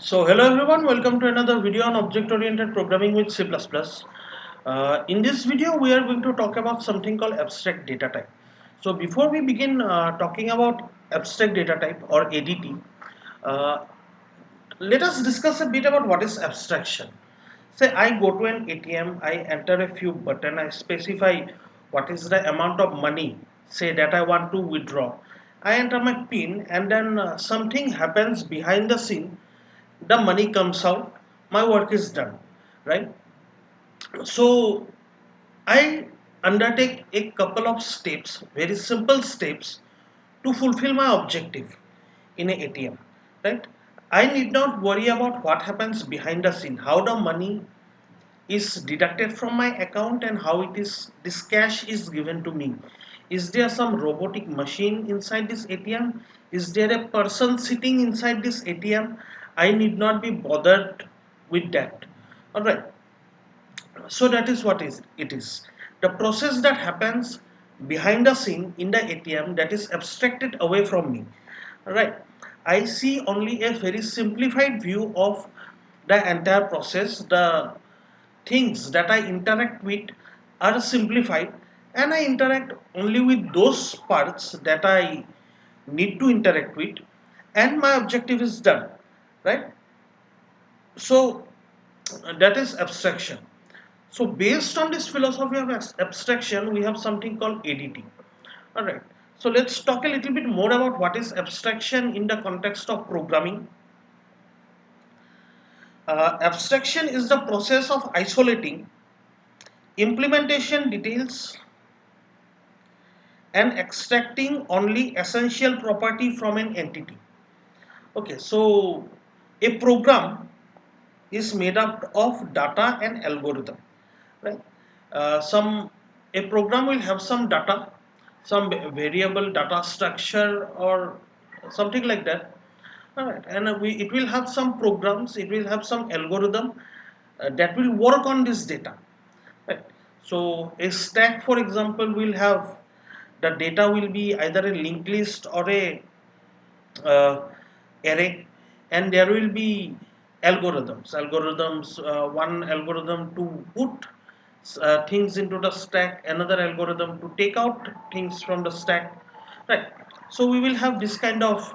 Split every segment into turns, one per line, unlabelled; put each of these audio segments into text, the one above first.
So hello everyone, welcome to another video on object-oriented programming with C++. In this video, we are going to talk about something called abstract data type. So before we begin talking about abstract data type or ADT, uh, let us discuss a bit about what is abstraction. Say I go to an ATM, I enter a few button, I specify what is the amount of money, say that I want to withdraw. I enter my PIN and then something happens behind the scene, the money comes out, my work is done, right? So I undertake a couple of steps, very simple steps, to fulfill my objective in a ATM, right? I need not worry about what happens behind the scene, how the money is deducted from my account and how it is this cash is given to me. Is there some robotic machine inside this ATM? Is there a person sitting inside this ATM? I need not be bothered with that. All right, so that is what is it is the process that happens behind the scene in the ATM, that is abstracted away from me. All right, I see only a very simplified view of the entire process. The things that I interact with are simplified, and I interact only with those parts that I need to interact with, and my objective is done, right? So that is abstraction. So based on this philosophy of abstraction, we have something called ADT. All right. So let's talk a little bit more about what is abstraction in the context of programming. Abstraction is the process of isolating implementation details and extracting only essential property from an entity. Okay, so a program is made up of data and algorithm, right? Some a program will have some data, some variable data structure or something like that. All right, and it will have some programs, it will have some algorithm that will work on this data. Right. So a stack, for example, will have the data will be either a linked list or a uh, array, and there will be algorithms, one algorithm to put things into the stack, another algorithm to take out things from the stack, right? So we will have this kind of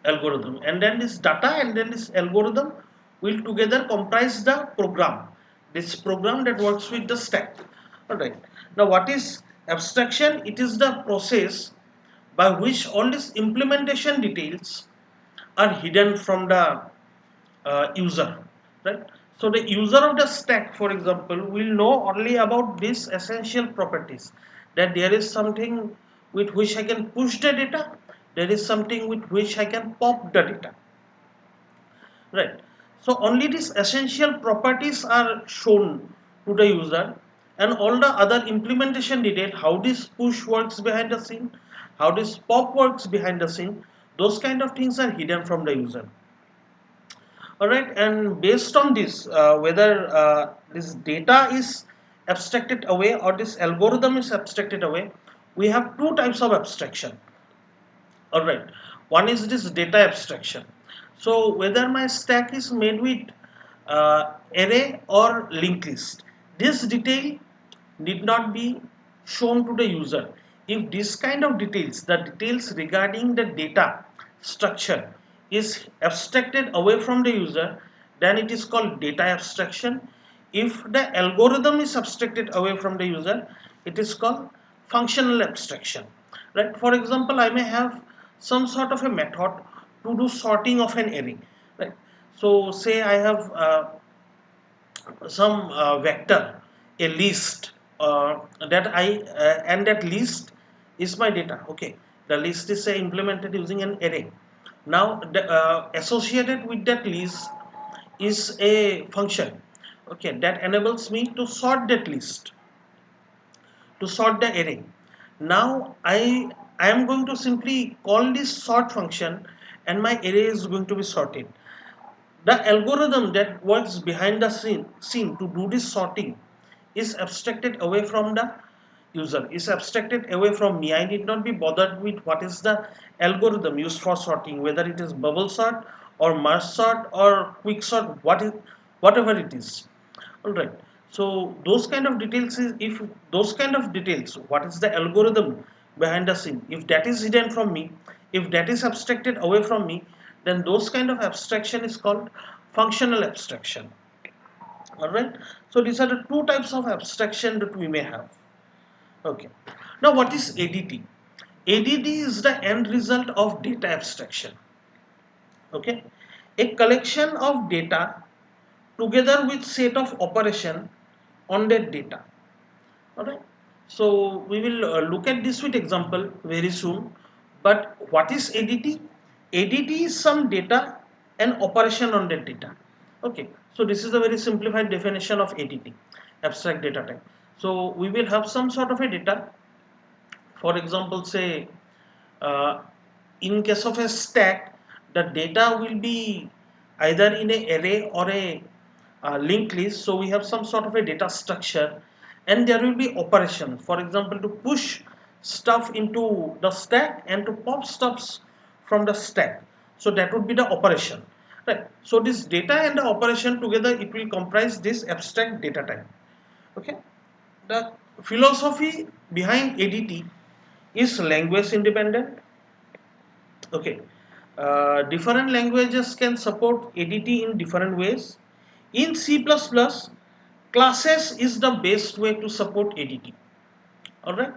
algorithm, and then this data and then this algorithm will together comprise the program, this program that works with the stack. All right, now what is abstraction? It is the process by which all these implementation details are hidden from the user, right? So the user of the stack, for example, will know only about these essential properties, that there is something with which I can push the data, there is something with which I can pop the data, right? So only these essential properties are shown to the user, and all the other implementation detail, how this push works behind the scene, how this pop works behind the scene, those kind of things are hidden from the user. All right, and based on this, whether this data is abstracted away or this algorithm is abstracted away, we have two types of abstraction. All right, one is this data abstraction. So whether my stack is made with array or linked list, this detail need not be shown to the user. If this kind of details, the details regarding the data structure, is abstracted away from the user, then it is called data abstraction. If the algorithm is abstracted away from the user, it is called functional abstraction, right? For example, I may have some sort of a method to do sorting of an array, right? So say I have some vector, a list, that I and that list is my data. Okay, the list is implemented using an array. Now associated with that list is a function, okay, that enables me to sort that list, to sort the array. Now I am going to simply call this sort function, and my array is going to be sorted. The algorithm that works behind the scene to do this sorting is abstracted away from the user, is abstracted away from me. I need not be bothered with what is the algorithm used for sorting, whether it is bubble sort or merge sort or quick sort, whatever it is. All right. So those kind of details is, if those kind of details, what is the algorithm behind the scene? If that is hidden from me, if that is abstracted away from me, then those kind of abstraction is called functional abstraction. All right. So these are the two types of abstraction that we may have. Okay. Now what is ADT? ADT is the end result of data abstraction. Okay. A collection of data together with set of operation on that data. Alright. So we will look at this with example very soon. But what is ADT? ADT is some data and operation on that data. Okay. So this is a very simplified definition of ADT, abstract data type. So we will have some sort of a data. For example, say uh, in case of a stack, the data will be either in a array or a linked list. So we have some sort of a data structure, and there will be operation. For example, to push stuff into the stack and to pop stuffs from the stack. So that would be the operation, right? So this data and the operation together, it will comprise this abstract data type. Okay. The philosophy behind ADT is language independent. Okay. Different languages can support ADT in different ways. In C++, classes is the best way to support ADT. Alright.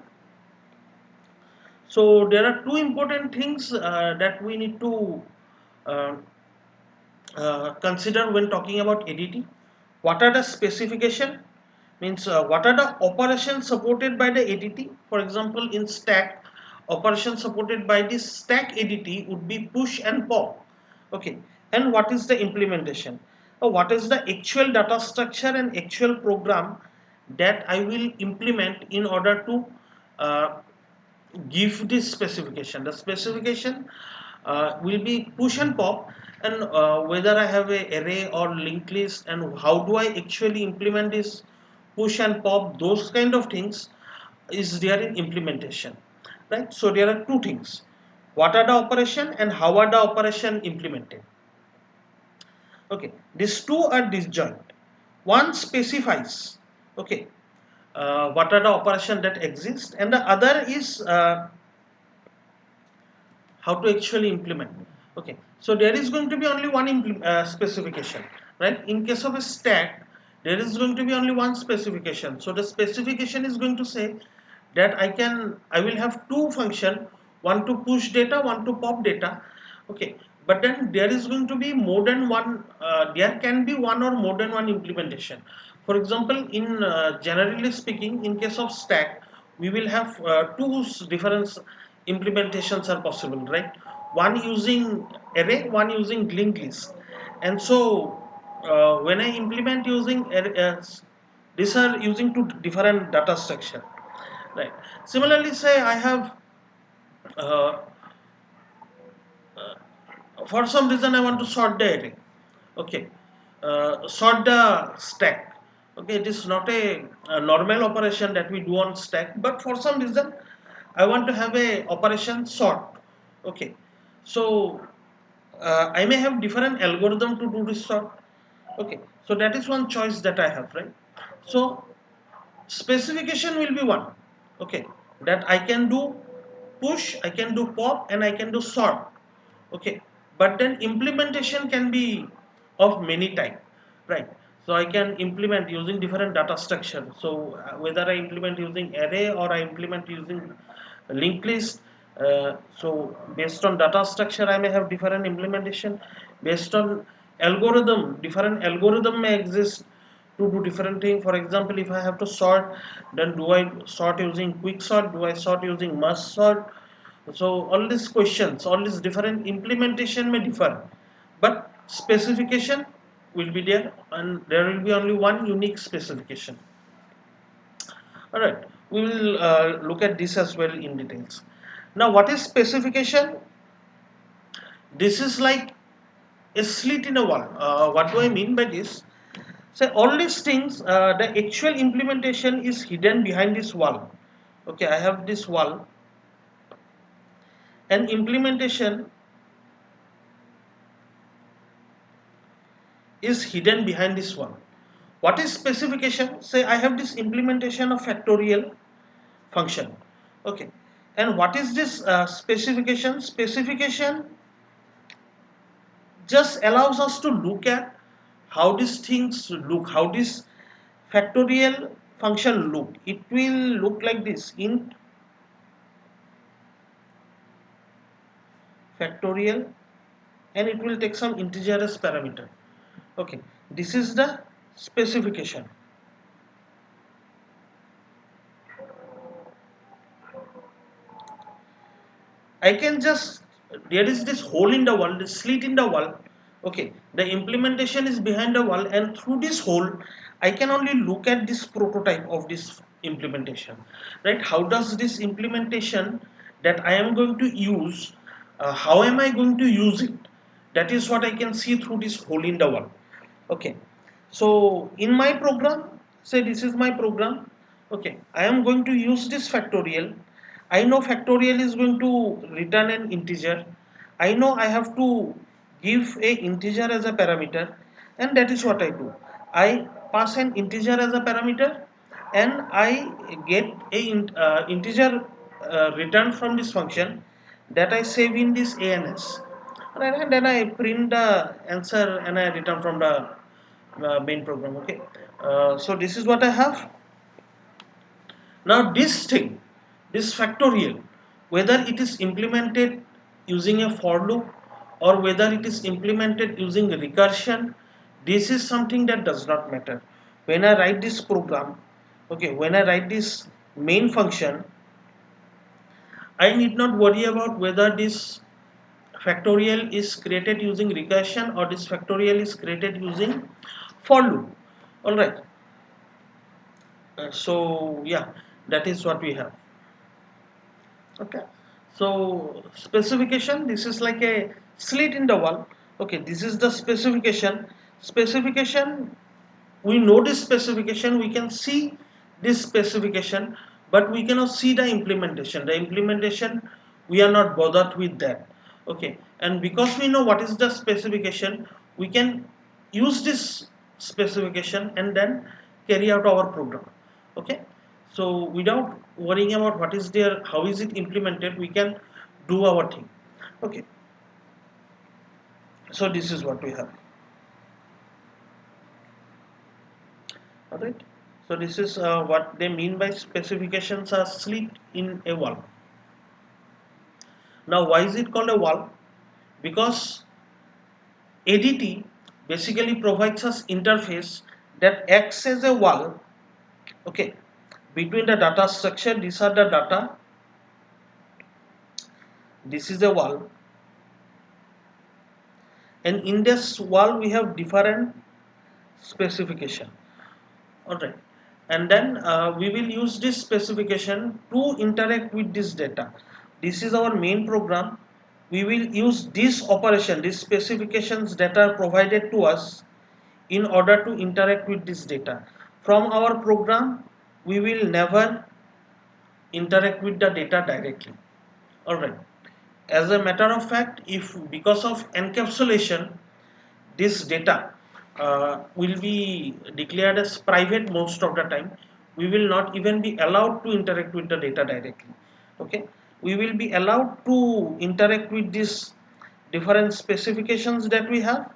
So there are two important things that we need to uh, consider when talking about ADT. What are the specification? Means what are the operations supported by the ADT? For example, in stack, operations supported by this stack ADT would be push and pop. Okay, and what is the implementation? What is the actual data structure and actual program that I will implement in order to uh, give this specification. The specification will be push and pop, and whether I have a array or linked list, and how do I actually implement this push and pop, those kind of things is there in implementation, right? So there are two things: what are the operation and how are the operation implemented. Okay, these two are disjoint. One specifies, okay, what are the operation that exist, and the other is how to actually implement. Okay, so there is going to be only one specification, right? In case of a stack, there is going to be only one specification. So the specification is going to say that I will have two function, one to push data, one to pop data. Okay, but then there is going to be more than one, there can be one or more than one implementation. For example, in generally speaking, in case of stack, we will have two different implementations are possible, right? One using array, one using linked list. And so when I implement using these are using two different data structure, right? Similarly, say I have uh, for some reason I want to sort the array. Okay, sort the stack. Okay, it is not a normal operation that we do on stack, but for some reason I want to have a operation sort. Okay, so I may have different algorithm to do this sort. Okay, so that is one choice that I have, right? So specification will be one. Okay, that I can do push, I can do pop, and I can do sort. Okay, but then implementation can be of many type, right? So I can implement using different data structure. So whether I implement using array or I implement using linked list, so based on data structure I may have different implementation. Based on algorithm, different algorithm may exist to do different thing. For example, if I have to sort, then do I sort using quick sort, do I sort using merge sort? So all these questions, all these different implementation may differ, but specification will be there, and there will be only one unique specification. All right, we will look at this as well in details. Now, what is specification? This is like a slit in a wall. What do I mean by this? So all these things, the actual implementation is hidden behind this wall. Okay, I have this wall, and implementation is hidden behind this one. What is specification? Say I have this implementation of factorial function. Okay, and what is this specification? Specification just allows us to look at how these things look, how this factorial function look. It will look like this: int factorial, and it will take some integer as parameter. Okay, this is the specification. I can just, there is this hole in the wall, this slit in the wall. Okay, the implementation is behind the wall, and through this hole, I can only look at this prototype of this implementation. Right? How does this implementation that I am going to use, how am I going to use it? That is what I can see through this hole in the wall. Okay, so in my program, say this is my program. Okay, I am going to use this factorial. I know factorial is going to return an integer. I know I have to give a integer as a parameter, and that is what I do. I pass an integer as a parameter, and I get a integer return from this function that I save in this ANS. Right, and then I print the answer and I return from the main program. Okay, so this is what I have. Now this thing, this factorial, whether it is implemented using a for loop or whether it is implemented using recursion, this is something that does not matter. When I write this program, okay, when I write this main function, I need not worry about whether this factorial is created using recursion or this factorial is created using for loop. All right. So yeah, that is what we have. Okay, so specification, this is like a slit in the wall. Okay, this is the specification. We know this specification, we can see this specification, but we cannot see the implementation we are not bothered with that. Okay, and because we know what is the specification, we can use this specification and then carry out our program. Okay, so without worrying about what is there, how is it implemented, we can do our thing. Okay, so this is what we have. Alright, so this is what they mean by specifications are slit in a wall. Now why is it called a wall? Because ADT basically provides us interface that acts as a wall, okay, between the data structure. These are the data, this is a wall, and in this wall we have different specification. Alright, and then we will use this specification to interact with this data. This is our main program. We will use this operation, these specifications that are provided to us in order to interact with this data. From our program, we will never interact with the data directly. Alright, as a matter of fact, if because of encapsulation this data will be declared as private most of the time, we will not even be allowed to interact with the data directly. Okay, we will be allowed to interact with these different specifications that we have,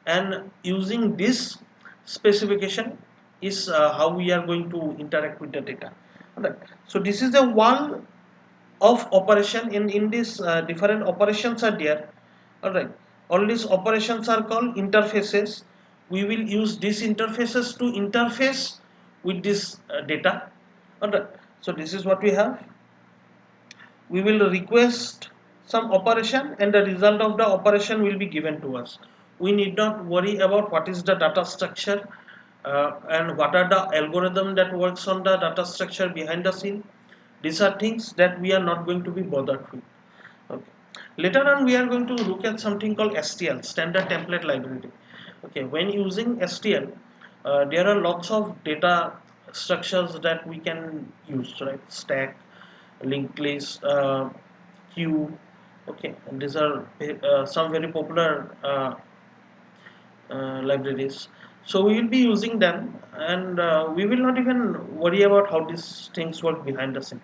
and using this specification is how we are going to interact with the data. Right, so this is the wall of operation. In this different operations are there. All right, all these operations are called interfaces. We will use these interfaces to interface with this data. All right, so this is what we have. We will request some operation and the result of the operation will be given to us. We need not worry about what is the data structure and what are the algorithm that works on the data structure behind the scene. These are things that we are not going to be bothered with. Okay. Later on, we are going to look at something called STL, Standard Template Library. Okay, when using STL, there are lots of data structures that we can use, right? Stack, linked list, queue. Okay, and these are some very popular libraries. So we will be using them, and we will not even worry about how these things work behind the scene.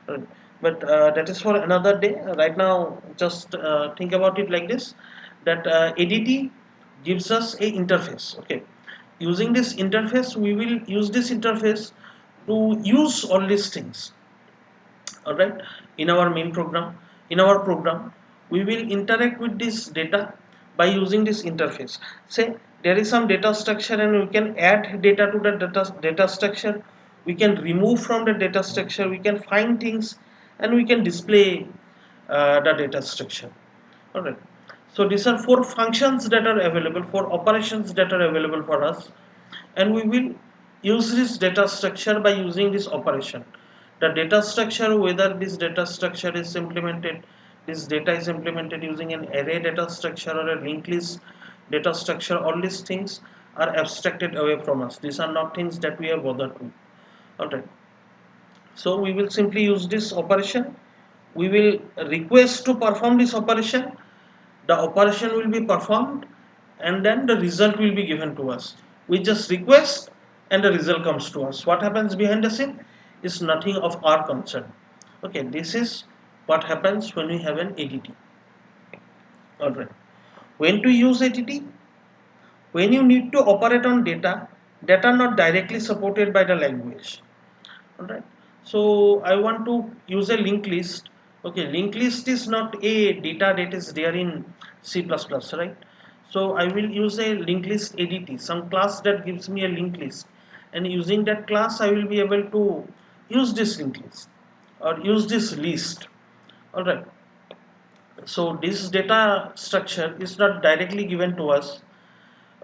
Right. But that is for another day. Right now, just think about it like this: that ADT gives us a interface. Okay, using this interface, we will use this interface to use all these things. All right, in our main program, in our program we will interact with this data by using this interface. Say there is some data structure and we can add data to the data structure, we can remove from the data structure, we can find things, and we can display the data structure. All right, so these are four functions that are available, four operations that are available for us, and we will use this data structure by using this operation. The data structure, whether this data structure is implemented, this data is implemented using an array data structure or a linked list data structure, all these things are abstracted away from us. These are not things that we are bothered with. Alright, so we will simply use this operation, we will request to perform this operation, the operation will be performed, and then the result will be given to us. We just request and the result comes to us. What happens behind the scene is nothing of our concern. Okay, this is what happens when we have an ADT. Alright, when to use ADT? When you need to operate on data that are not directly supported by the language. Alright, so I want to use a linked list. Okay, linked list is not a data that is there in C++, right? So I will use a linked list ADT, some class that gives me a linked list, and using that class I will be able to use this linked list or use this list. Alright, so this data structure is not directly given to us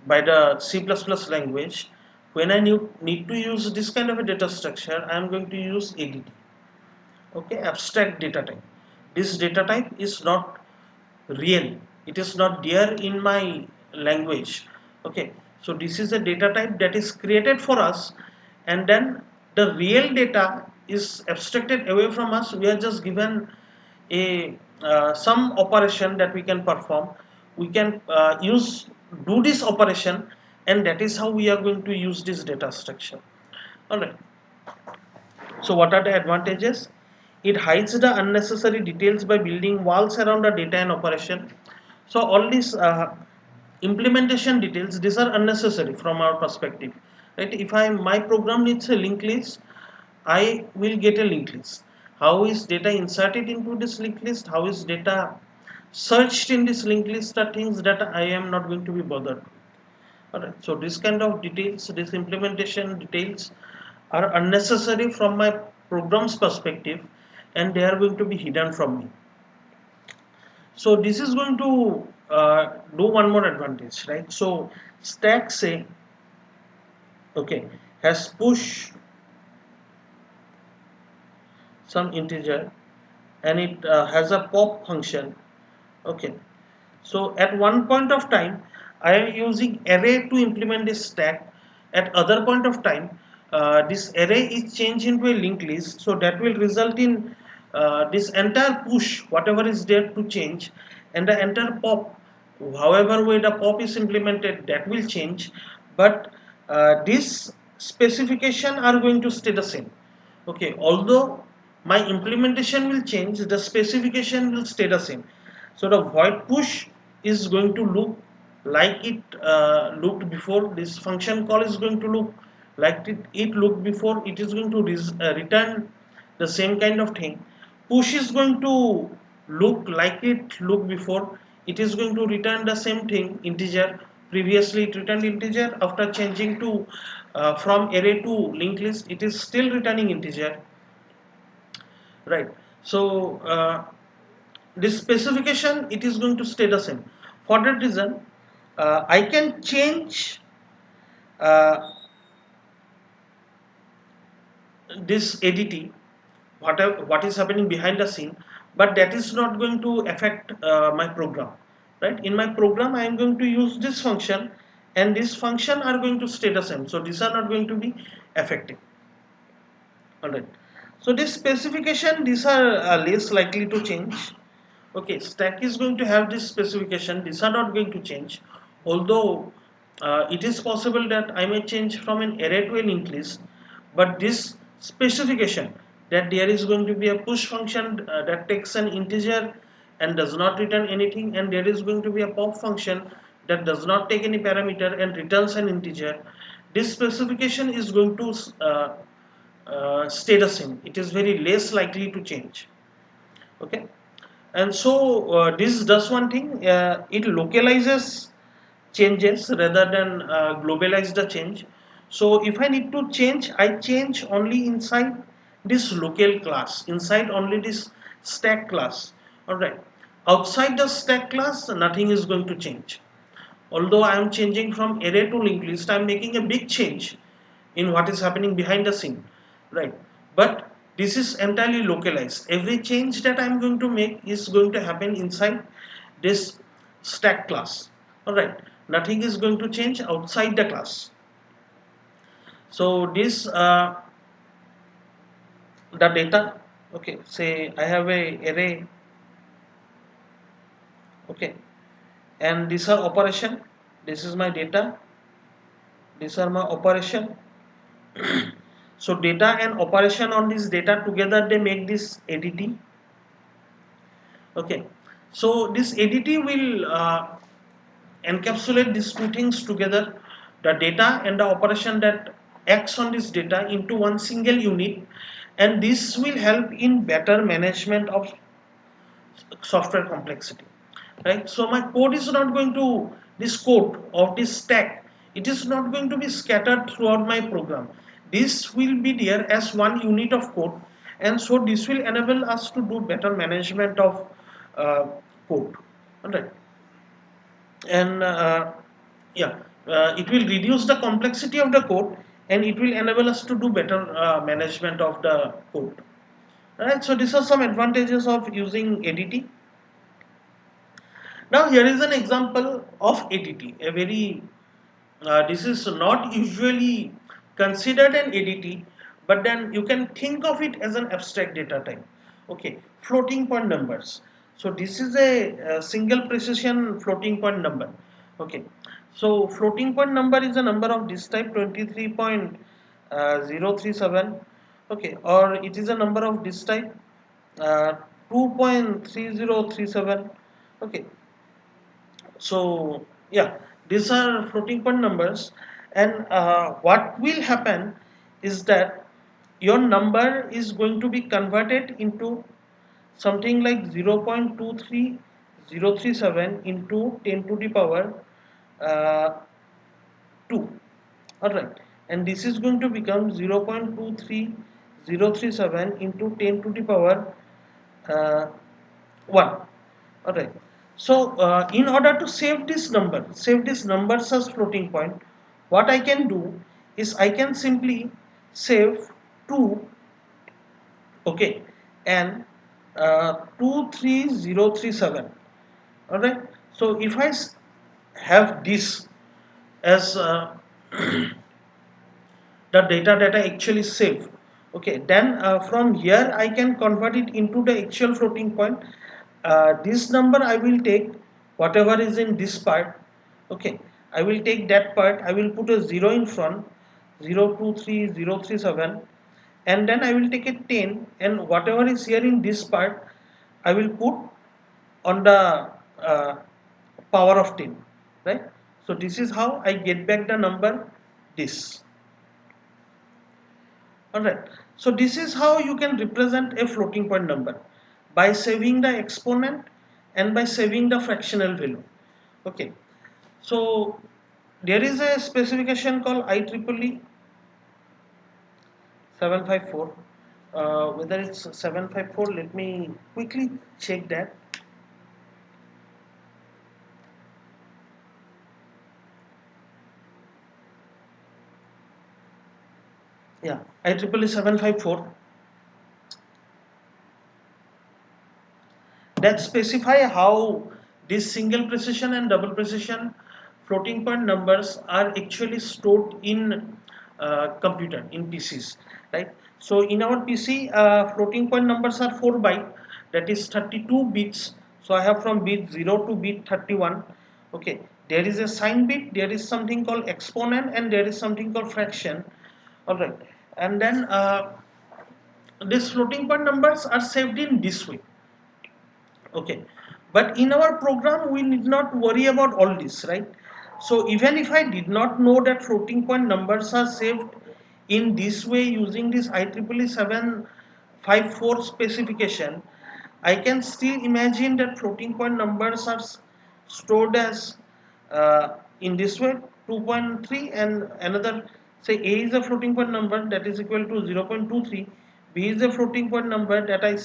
by the C++ language. When I need to use this kind of a data structure, I am going to use ADT. Okay, abstract data type. This data type is not real. It is not there in my language. Okay, so this is a data type that is created for us, and then the real data is abstracted away from us. We are just given a some operation that we can perform. We can use do this operation, and that is how we are going to use this data structure. All right, so what are the advantages? It hides the unnecessary details by building walls around the data and operation. So all these implementation details, these are unnecessary from our perspective. Right? If my program needs a linked list, I will get a linked list. How is data inserted into this linked list? How is data searched in this linked list are things that I am not going to be bothered with. Alright, so this kind of details, this implementation details are unnecessary from my program's perspective, and they are going to be hidden from me. So this is going to do one more advantage, right? So stack say, okay, has push some integer, and it has a pop function. Okay, so at one point of time, I am using array to implement this stack. At other point of time, this array is changed into a linked list. So that will result in this entire push, whatever is there to change, and the entire pop, however way the pop is implemented, that will change. But this specification are going to stay the same. Okay, although my implementation will change, the specification will stay the same. So the void push is going to look like it looked before. This function call is going to look like it looked before. It is going to return the same kind of thing. Push is going to look like it looked before. It is going to return the same thing, integer. Previously it returned integer. After changing to from array to linked list, it is still returning integer, right? So this specification, it is going to stay the same. For that reason, I can change uh, this ADT, what is happening behind the scene, but that is not going to affect my program, right? In my program I am going to use this function, and this function are going to stay the same, so these are not going to be affected. All right, so this specification, these are less likely to change. Okay, stack is going to have this specification, these are not going to change, although it is possible that I may change from an array to a linked list, but this specification that there is going to be a push function that takes an integer and does not return anything, and there is going to be a pop function that does not take any parameter and returns an integer. This specification is going to stay the same. It is very less likely to change. Okay, and so this does one thing. It localizes changes rather than globalize the change. So if I need to change, I change only inside this local class, inside only this stack class. All right, outside the stack class nothing is going to change. Although I am changing from array to linked list, I am making a big change in what is happening behind the scene, right? But this is entirely localized. Every change that I am going to make is going to happen inside this stack class. All right, nothing is going to change outside the class. So this the data, okay, say I have a array, okay, and these are operation, this is my data, these are my operation. So data and operation on this data together, they make this ADT. Okay, so this ADT will encapsulate these two things together, the data and the operation that acts on this data into one single unit, and this will help in better management of software complexity, right? So my code is not going to, this code of this stack, it is not going to be scattered throughout my program. This will be there as one unit of code, and so this will enable us to do better management of uh, code. All right, and yeah, it will reduce the complexity of the code, and it will enable us to do better management of the code. All right, so these are some advantages of using ADT. Now here is an example of ADT. A very this is not usually considered an ADT, but then you can think of it as an abstract data type. Okay, floating point numbers. So this is a single precision floating point number. Okay, so floating point number is a number of this type 23.037. Okay, or it is a number of this type 2.3037. Okay, so yeah, these are floating point numbers, and what will happen is that your number is going to be converted into something like 0.23037 into 10 to the power uh, 2. All right, and this is going to become 0.23037 into 10 to the power uh, 1. All right, so in order to save this number, save this numbers as floating point, what I can do is I can simply save 2, okay, and 23037. All right, so if I have this as the data that I actually save, okay, then from here I can convert it into the actual floating point. This number I will take whatever is in this part, okay, I will take that part, I will put a 0 in front, 023037, and then I will take a 10, and whatever is here in this part I will put on the uh, power of 10, right? So this is how I get back the number this. Alright, so this is how you can represent a floating point number, by saving the exponent and by saving the fractional value. Okay, so there is a specification called IEEE 754. Whether it's 754, let me quickly check that. Yeah, IEEE 754, that specify how these single precision and double precision floating point numbers are actually stored in computer, in PCs, right? So in our PC, floating point numbers are 4 byte, that is 32 bits. So I have from bit 0 to bit 31. Okay, there is a sign bit, there is something called exponent, and there is something called fraction. All right, and then these floating point numbers are saved in this way. Okay, but in our program we need not worry about all this, right? So even if I did not know that floating point numbers are saved in this way using this IEEE 754 specification, I can still imagine that floating point numbers are stored as in this way 2.3, and another, say a is a floating point number that is equal to 0.23, b is a floating point number that I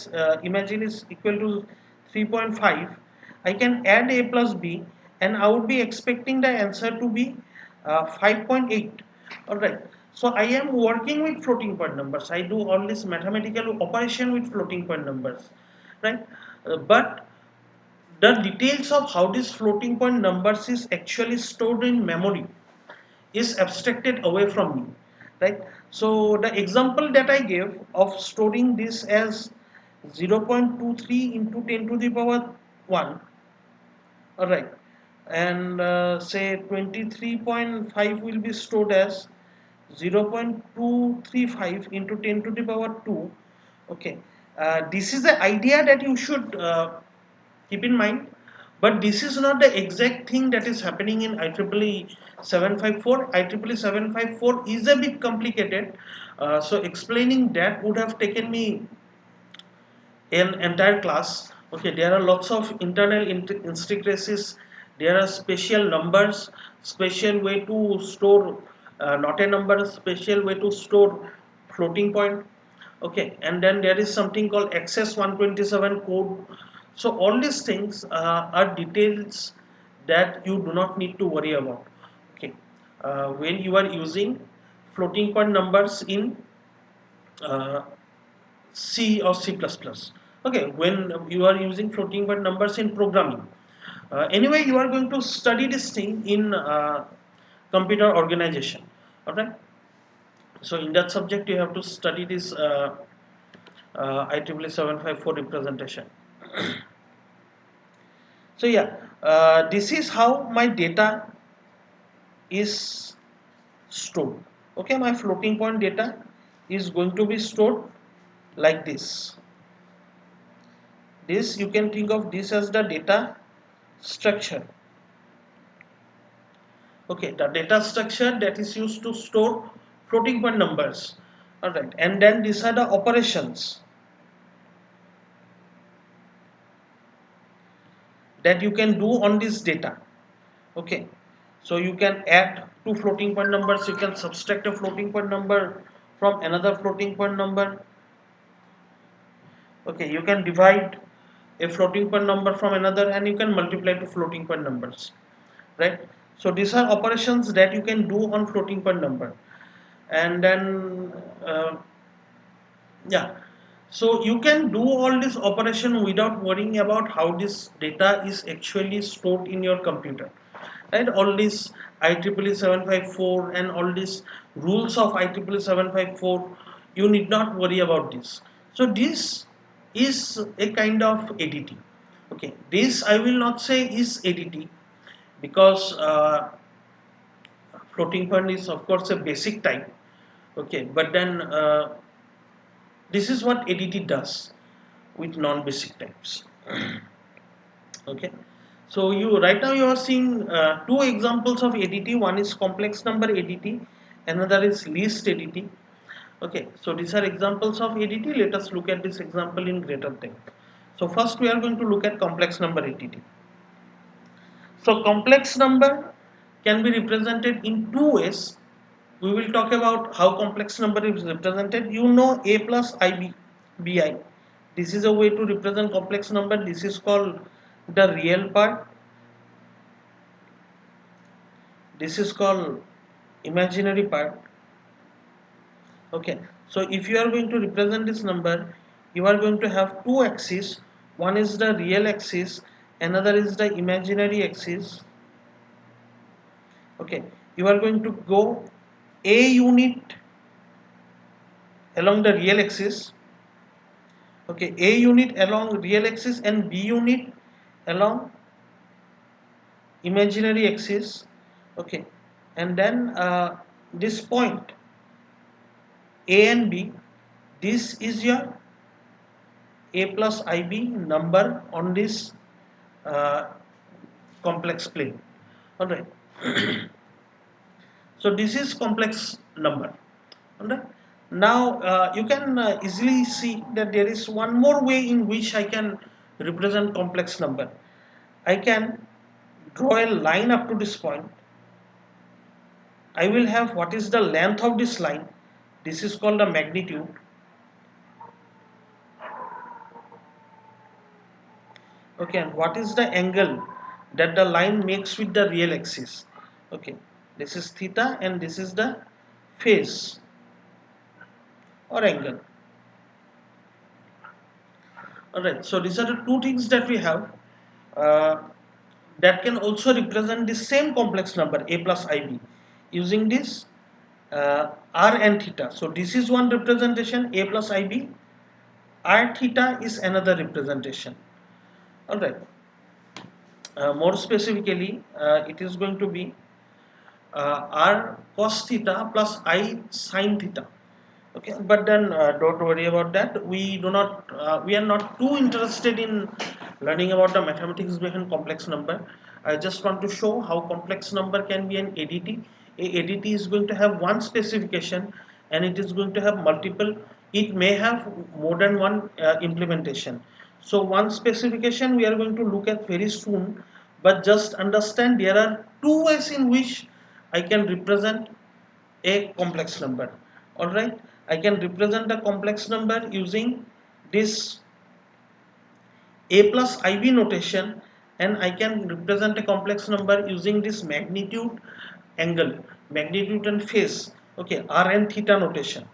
imagine is equal to 3.5. I can add a plus b and I would be expecting the answer to be 5.8. All right, so I am working with floating point numbers, I do all this mathematical operation with floating point numbers, right? But the details of how this floating point numbers is actually stored in memory is abstracted away from me, right? So the example that I gave of storing this as 0.23 into 10 to the power 1, all right, and say 23.5 will be stored as 0.235 into 10 to the power 2. Okay, this is the idea that you should keep in mind, but this is not the exact thing that is happening in IEEE 754. IEEE 754 is a bit complicated, so explaining that would have taken me an entire class. Okay, there are lots of internal intricacies, there are special numbers, special way to store not a number, special way to store floating point. Okay, and then there is something called access 127 code. So all these things are details that you do not need to worry about. Okay, when you are using floating point numbers in uh, C or C++. Okay, when you are using floating point numbers in programming. Anyway, you are going to study this thing in computer organization. Alright. So in that subject, you have to study this IEEE 754 representation. So yeah, this is how my data is stored. Okay, my floating point data is going to be stored like this. This, you can think of this as the data structure. Okay, the data structure that is used to store floating point numbers. All right, and then these are the operations that you can do on this data. Okay, so you can add two floating point numbers, you can subtract a floating point number from another floating point number. Okay, you can divide a floating point number from another, and you can multiply to floating point numbers, right? So these are operations that you can do on floating point number. And then yeah, so you can do all this operation without worrying about how this data is actually stored in your computer, right? All this IEEE 754 and all these rules of IEEE 754, you need not worry about this. So this is a kind of ADT. Okay, this I will not say is ADT, because floating point is of course a basic type. Okay, but then this is what ADT does with non-basic types. Okay, so you right now you are seeing two examples of ADT. One is complex number ADT, another is list ADT. Okay, so these are examples of ADT. Let us look at this example in greater depth. So first we are going to look at complex number ADT. So complex number can be represented in two ways. We will talk about how complex number is represented. You know a plus bi. This is a way to represent complex number. This is called the real part. This is called imaginary part. Okay. So if you are going to represent this number, you are going to have two axes. One is the real axis, another is the imaginary axis. Okay. You are going to go a unit along the real axis. Okay, a unit along real axis and b unit along imaginary axis, okay, and then this point A and B, this is your A plus IB number on this uh, complex plane. Alright. So this is complex number. Alright. Now you can easily see that there is one more way in which I can represent complex number. I can draw a line up to this point. I will have what is the length of this line. This is called the magnitude. Okay, and what is the angle that the line makes with the real axis? Okay, this is theta and this is the phase or angle. Alright, so these are the two things that we have uh, that can also represent the same complex number a plus ib using this r and theta. So this is one representation a plus ib, r theta is another representation. Alright, more specifically, it is going to be r cos theta plus I sin theta. Okay, but then don't worry about that. We are not too interested in learning about the mathematics behind complex number. I just want to show how complex number can be an ADT. A ADT is going to have one specification and it is going to have multiple. It may have more than one implementation. So one specification we are going to look at very soon, but just understand there are two ways in which I can represent a complex number. Alright, I can represent a complex number using this a plus ib notation, and I can represent a complex number using this magnitude, angle, magnitude and phase, okay, r and theta notation.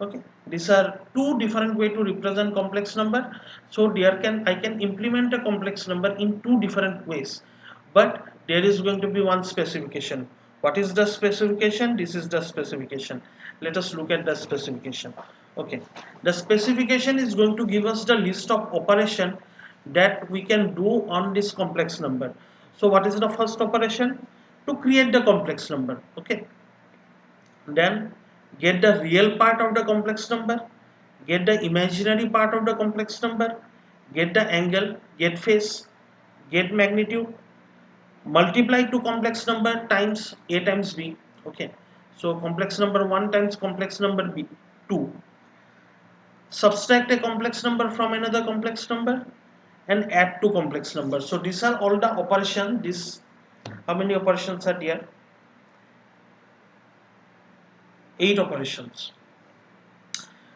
Okay, these are two different way to represent complex number. So there can I can implement a complex number in two different ways, but there is going to be one specification. What is the specification? This is the specification. Let us look at the specification. Okay, the specification is going to give us the list of operation that we can do on this complex number. So what is the first operation? To create the complex number. Okay, then get the real part of the complex number, get the imaginary part of the complex number, get the angle, get phase, get magnitude, multiply to complex number times a times b. Okay, so complex number 1 times complex number b 2, subtract a complex number from another complex number and add two complex numbers. So these are all the operation. This, how many operations are there? 8 operations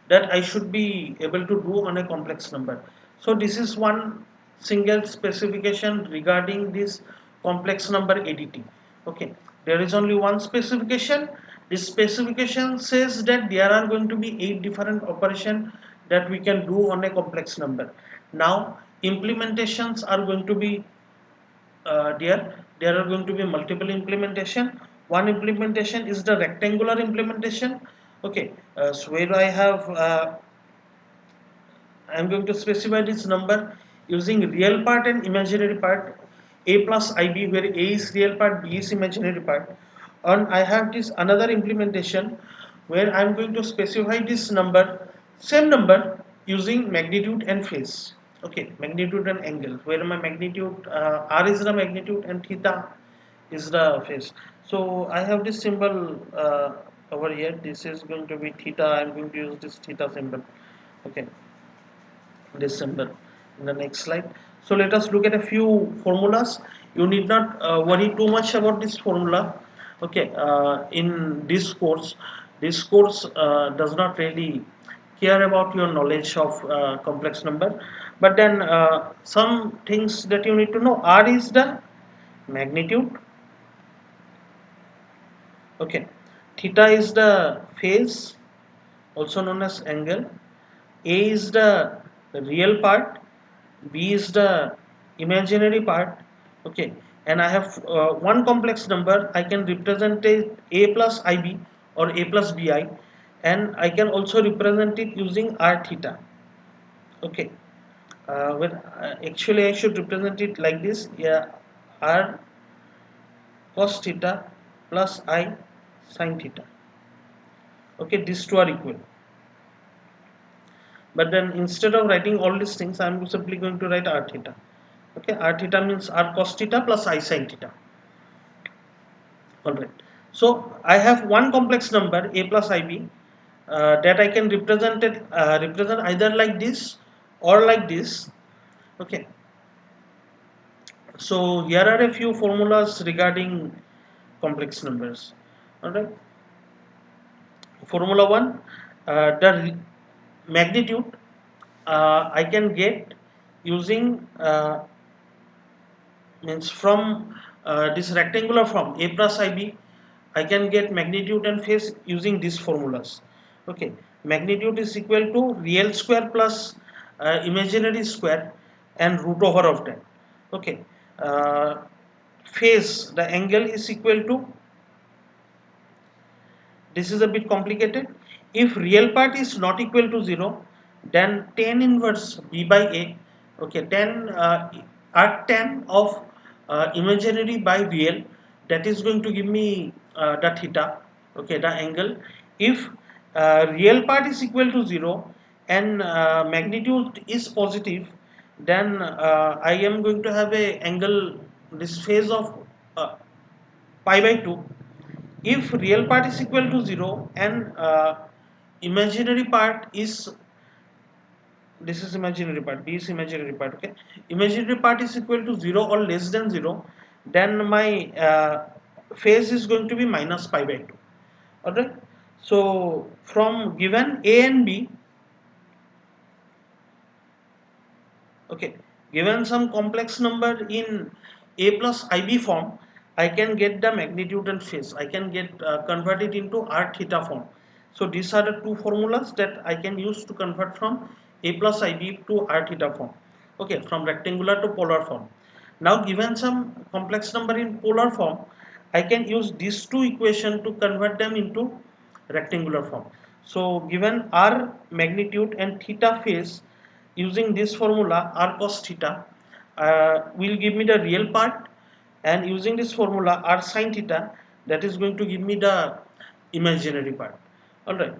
that I should be able to do on a complex number. So this is one single specification regarding this complex number ADT. Okay, there is only one specification. This specification says that there are going to be 8 different operations that we can do on a complex number. Now implementations are going to be there are going to be multiple implementation. One implementation is the rectangular implementation. Okay, so where I have I am going to specify this number using real part and imaginary part, a plus ib, where a is real part, b is imaginary part. And I have this another implementation where I am going to specify this number, same number, using magnitude and phase. Okay, magnitude and angle, where my magnitude r is the magnitude and theta is the phase. So I have this symbol over here. This is going to be theta. I am going to use this theta symbol. Okay, December in the next slide. So let us look at a few formulas. You need not worry too much about this formula. Okay, in this course does not really care about your knowledge of complex number, but then some things that you need to know. R is the magnitude. Okay, theta is the phase, also known as angle. A is the real part, B is the imaginary part. Okay, and I have one complex number. I can represent it a plus ib or a plus bi, and I can also represent it using r theta. Okay, actually I should represent it like this. Yeah, r cos theta plus I sin theta. Okay, these two are equal. But then instead of writing all these things, I am simply going to write r theta. Okay, r theta means r cos theta plus I sin theta. All right. So I have one complex number a plus ib that I can represent either like this or like this. Okay. So here are a few formulas regarding complex numbers. All right. Formula one, the magnitude I can get using means from this rectangular form a plus ib. I can get magnitude and phase using these formulas. Okay, magnitude is equal to real square plus imaginary square and root over of that. Okay, uh, phase, the angle is equal to, this is a bit complicated. If real part is not equal to 0, then tan inverse b by a, okay, tan arc tan of imaginary by real, that is going to give me the theta, okay, the angle. If real part is equal to 0 and magnitude is positive, then I am going to have a angle, this phase of uh, pi by 2. If real part is equal to 0 and imaginary part is, this is imaginary part, b is imaginary part, okay, imaginary part is equal to 0 or less than 0, then my phase is going to be minus pi by 2. Alright, so from given a and b, okay, given some complex number in a plus ib form, I can get the magnitude and phase, I can get convert it into r theta form. So these are the two formulas that I can use to convert from a plus ib to r theta form. Okay, from rectangular to polar form. Now given some complex number in polar form, I can use these two equations to convert them into rectangular form. So given r magnitude and theta phase, using this formula r cos theta will give me the real part, and using this formula r sin theta, that is going to give me the imaginary part. All right,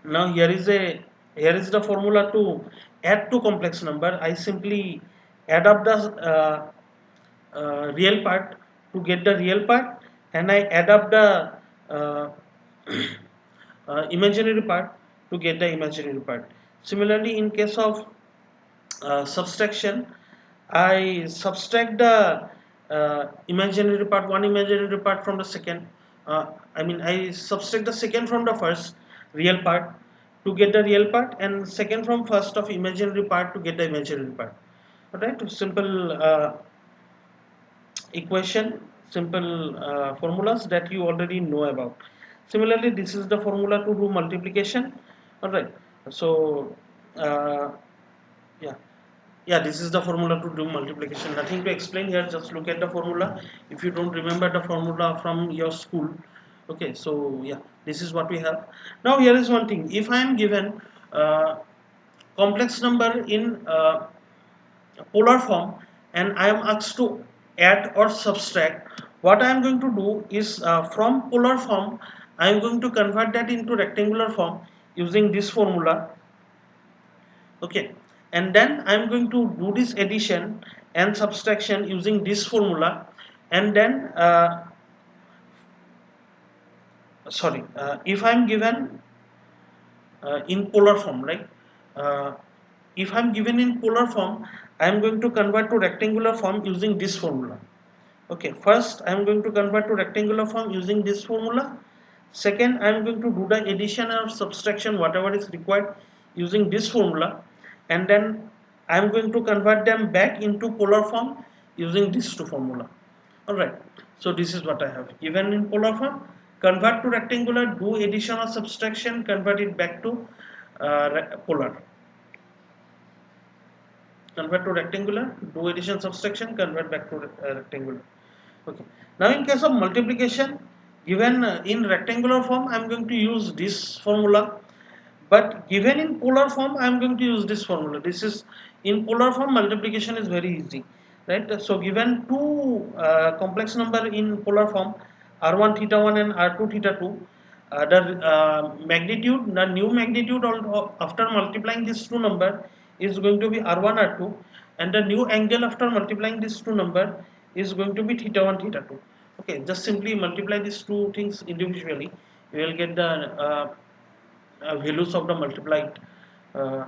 now here is the formula to add two complex number. I simply add up the real part to get the real part, and I add up the uh, imaginary part to get the imaginary part. Similarly, in case of subtraction, I subtract the imaginary part, one imaginary part from the second. I subtract the second from the first real part to get the real part, and second from first of imaginary part to get the imaginary part. Alright, simple equation, simple formulas that you already know about. Similarly, this is the formula to do multiplication. Alright, so uh, yeah, this is the formula to do multiplication. Nothing to explain here, just look at the formula. If you don't remember the formula from your school, okay, so yeah, this is what we have. Now here is one thing. If I am given complex number in polar form and I am asked to add or subtract, what I am going to do is from polar form I am going to convert that into rectangular form using this formula. Okay, and then I'm going to do this addition and subtraction using this formula, and then if I'm given in polar form, right, uh, if I'm given in polar form, I'm going to convert to rectangular form using this formula. Okay, first I'm going to convert to rectangular form using this formula. Second, I'm going to do the addition or subtraction, whatever is required, using this formula, and then I'm going to convert them back into polar form using this two formula. Alright, so this is what I have given in polar form. Convert to rectangular, do addition or subtraction, convert it back to polar. Convert to rectangular, do addition subtraction, convert back to rectangular. Okay. Now in case of multiplication, given in rectangular form, I am going to use this formula, but given in polar form, I am going to use this formula. This is, in polar form, multiplication is very easy. right? So given two complex number in polar form, r1 theta 1 and r2 theta 2, the magnitude, the new magnitude after multiplying these two number is going to be r1 r2, and the new angle after multiplying these two number is going to be theta 1 theta 2. Okay, just simply multiply these two things individually, you will get the values of the multiplied uh,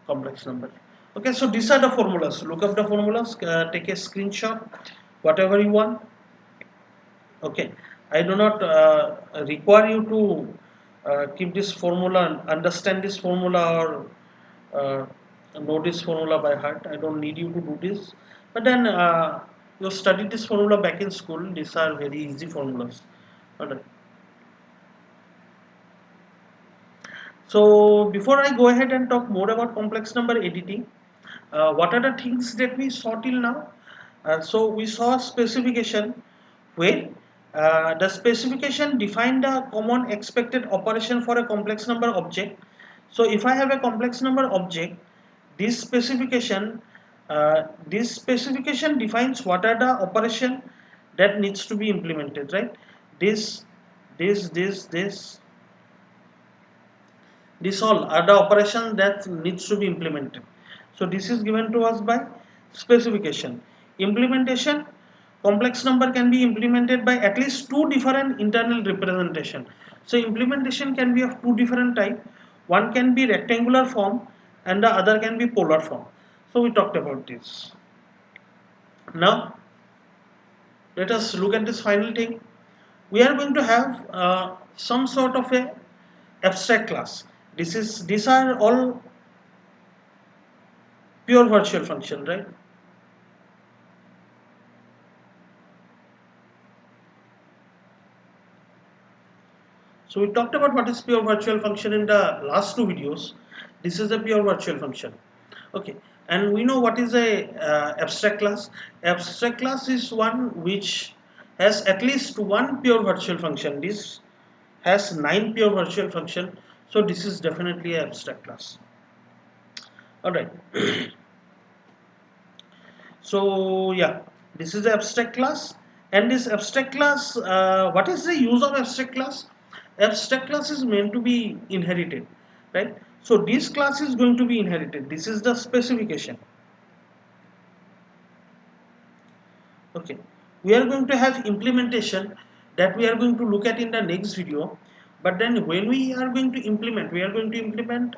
complex number. Okay, so these are the formulas. Look up the formulas, take a screenshot, whatever you want. Okay, I do not require you to keep this formula and understand this formula or know this formula by heart. I don't need you to do this. But then you studied this formula back in school. These are very easy formulas. Alright. So before I go ahead and talk more about complex number editing, what are the things that we saw till now? So we saw specification where the specification defined a common expected operation for a complex number object. So if I have a complex number object, this specification this specification defines what are the operation that needs to be implemented, right? This, this, these all are the operations that needs to be implemented. So this is given to us by specification. Implementation, complex number can be implemented by at least two different internal representation. So implementation can be of two different type. One can be rectangular form and the other can be polar form. So we talked about this. Now let us look at this final thing. We are going to have some sort of a abstract class. These are all pure virtual function, right? So we talked about what is pure virtual function in the last two videos. This is a pure virtual function. Okay, and we know what is a abstract class. Abstract class is one which has at least one pure virtual function. This has 9 pure virtual function. So this is definitely an abstract class. All right. So yeah, this is the abstract class, and this abstract class, what is the use of abstract class? Abstract class is meant to be inherited, right? So this class is going to be inherited. This is the specification. Okay, we are going to have implementation that we are going to look at in the next video. But then when we are going to implement, we are going to implement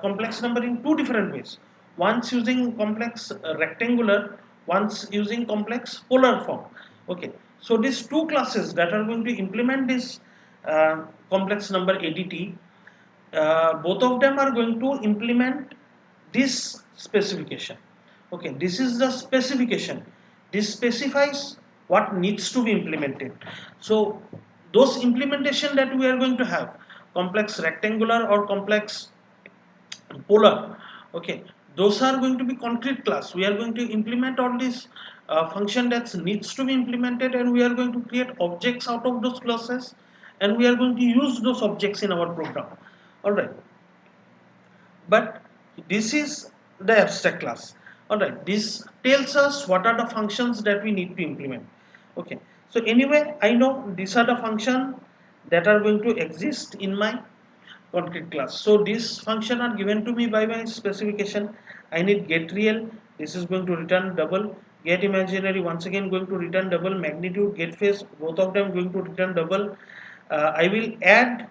complex number in two different ways. Once using complex rectangular, once using complex polar form. Okay, so these two classes that are going to implement this complex number ADT, both of them are going to implement this specification. Okay, this is the specification. This specifies what needs to be implemented. So those implementation that we are going to have, complex rectangular or complex polar, okay, those are going to be concrete class. We are going to implement all these function that needs to be implemented, and we are going to create objects out of those classes, and we are going to use those objects in our program. All right, but this is the abstract class. All right, this tells us what are the functions that we need to implement. Okay, so anyway, I know these are the function that are going to exist in my concrete class. So these function are given to me by my specification. I need get real, this is going to return double. Get imaginary, once again going to return double. Magnitude, get face, both of them going to return double. I will add,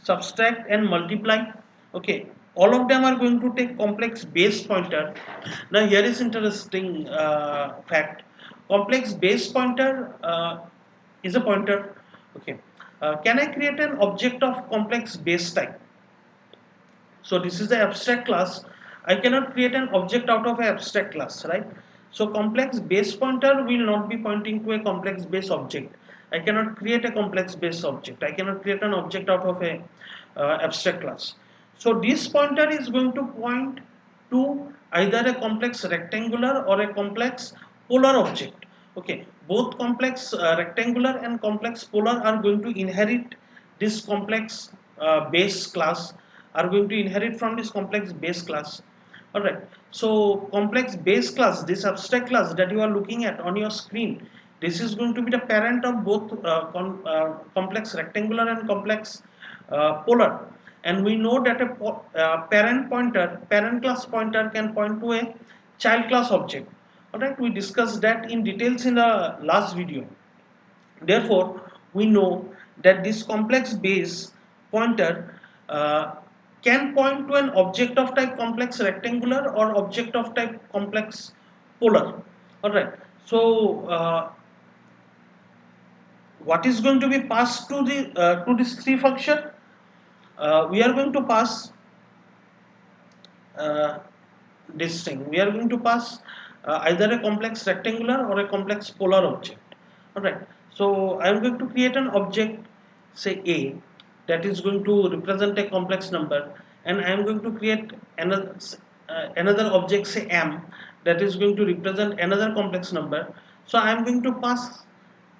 subtract and multiply. Okay, all of them are going to take complex base pointer. Now here is interesting fact. Complex base pointer is a pointer. Okay, can I create an object of complex base type? So this is the abstract class. I cannot create an object out of an abstract class, right? So complex base pointer will not be pointing to a complex base object. I cannot create a complex base object. I cannot create an object out of a abstract class. So this pointer is going to point to either a complex rectangular or a complex polar object. Okay, both complex rectangular and complex polar are going to inherit this complex base class, are going to inherit from this complex base class. Alright, so complex base class, this abstract class that you are looking at on your screen, this is going to be the parent of both complex rectangular and complex polar. And we know that a parent class pointer can point to a child class object. Alright, we discussed that in details in the last video. Therefore, we know that this complex base pointer can point to an object of type complex rectangular or object of type complex polar. Alright, so what is going to be passed to this three function? We are going to pass uh, this thing. We are going to pass either a complex rectangular or a complex polar object. Alright, so I am going to create an object, say A, that is going to represent a complex number, and I am going to create another object, say M, that is going to represent another complex number. So I am going to pass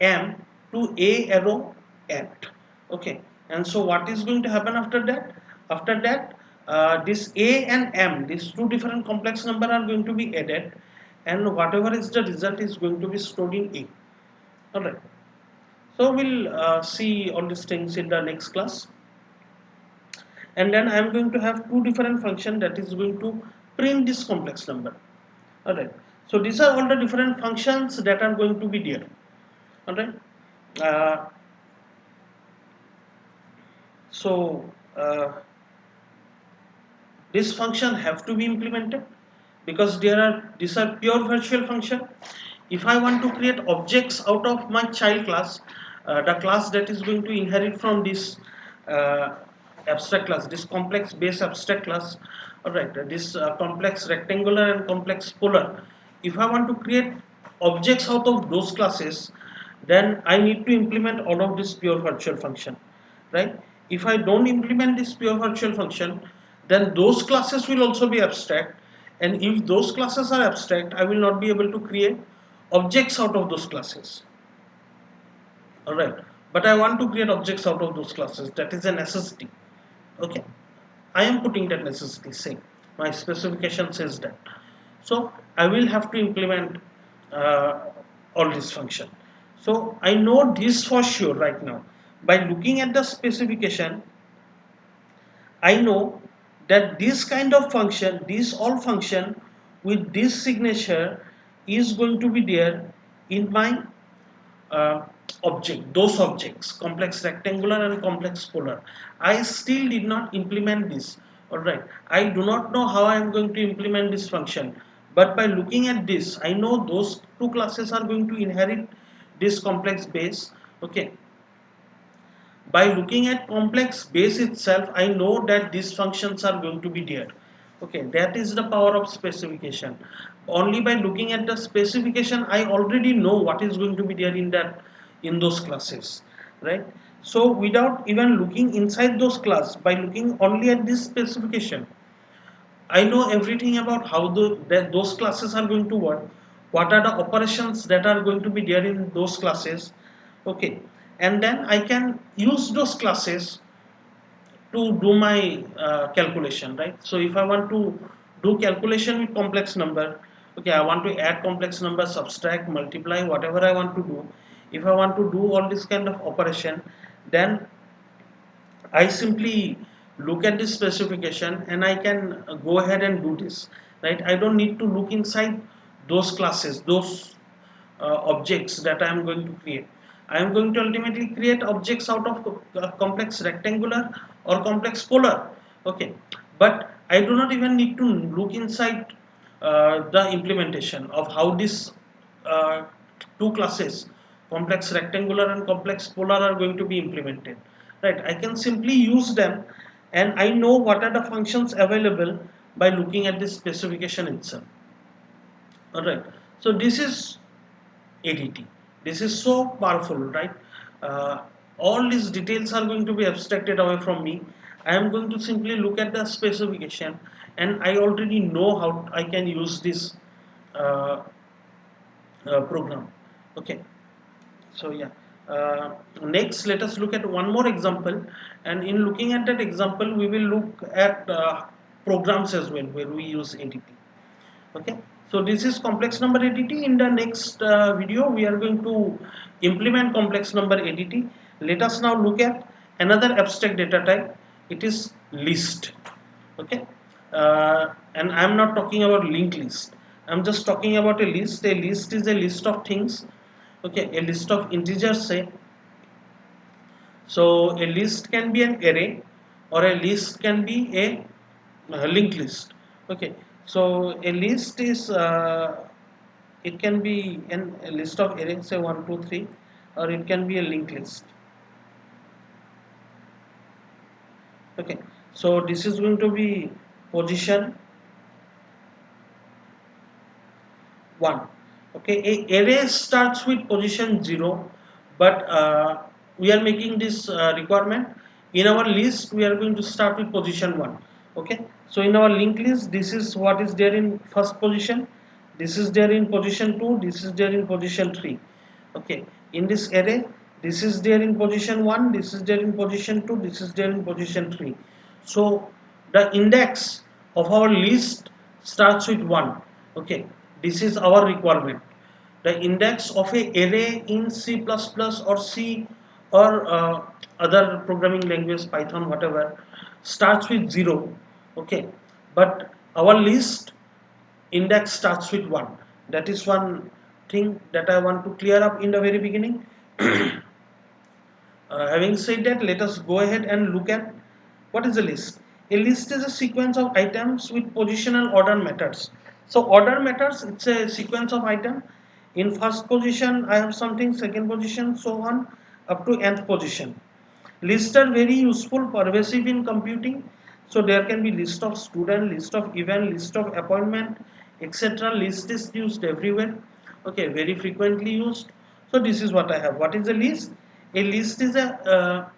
M to A arrow at. Okay, and so what is going to happen after that? After that, this A and M, these two different complex number are going to be added, and whatever is the result is going to be stored in A. Alright, so we'll see all these things in the next class. And then I am going to have two different functions that is going to print this complex number. Alright, so these are all the different functions that are going to be there. Alright, uh, so this function have to be implemented because these are pure virtual function. If I want to create objects out of my child class, the class that is going to inherit from this uh, abstract class, this complex base abstract class, alright, this complex rectangular and complex polar, if I want to create objects out of those classes, then I need to implement all of this pure virtual function, right? If I don't implement this pure virtual function, then those classes will also be abstract, and if those classes are abstract, I will not be able to create objects out of those classes. Alright, but I want to create objects out of those classes. That is a necessity. Okay, I am putting that necessity, say my specification says that. So I will have to implement uh, all this function. So I know this for sure right now. By looking at the specification, I know that this kind of function, this all function with this signature is going to be there in my uh, object, those objects, complex rectangular and complex polar. I still did not implement this. Alright, I do not know how I am going to implement this function, but by looking at this, I know those two classes are going to inherit this complex base. Okay, by looking at complex base itself, I know that these functions are going to be there. Okay, that is the power of specification. Only by looking at the specification, I already know what is going to be there in those classes, right? So without even looking inside those class, by looking only at this specification, I know everything about how those classes are going to work, what are the operations that are going to be there in those classes. Okay, and then I can use those classes to do my calculation, right? So if I want to do calculation with complex number, okay, I want to add complex number, subtract, multiply, whatever I want to do. If I want to do all this kind of operation, then I simply look at this specification and I can go ahead and do this, right? I don't need to look inside those classes, those objects that I am going to create. I am going to ultimately create objects out of complex rectangular or complex polar. Okay, but I do not even need to look inside the implementation of how these uh, two classes, complex rectangular and complex polar, are going to be implemented. Right? I can simply use them, and I know what are the functions available by looking at this specification itself. Alright, so this is ADT. This is so powerful, right? Uh, all these details are going to be abstracted away from me. I am going to simply look at the specification, and I already know how I can use this uh, program. Okay, so yeah. Next, let us look at one more example, and in looking at that example, we will look at programs as well where we use ADT. Okay, so this is complex number ADT. In the next video we are going to implement complex number ADT. Let us now look at another abstract data type. It is list. Okay, and I'm not talking about linked list. I'm just talking about a list. A list is a list of things. Okay, a list of integers, say. So a list can be an array, or a list can be a linked list. Okay, so a list is it can be a list of arrays, say 1 2 3, or it can be a linked list. Okay, so this is going to be position 1. Okay, a array starts with position 0, but we are making this requirement. In our list we are going to start with position 1. Okay, so in our linked list, this is what is there in first position, this is there in position 2, this is there in position 3. Okay, in this array, this is there in position 1, this is there in position 2, this is there in position 3. So the index of our list starts with 1. Okay, this is our requirement. The index of a array in C++ or C, or other programming language, Python, whatever, starts with 0. Okay, but our list index starts with 1. That is one thing that I want to clear up in the very beginning. Having said that, let us go ahead and look at what is a list. A list is a sequence of items with positional order methods. So order methods, it's a sequence of item. In first position I have something, second position, so on up to nth position. Lists are very useful, pervasive in computing. So there can be list of student, list of event, list of appointment, etc. List is used everywhere. Okay, very frequently used. So this is what I have. What is a list? A list is a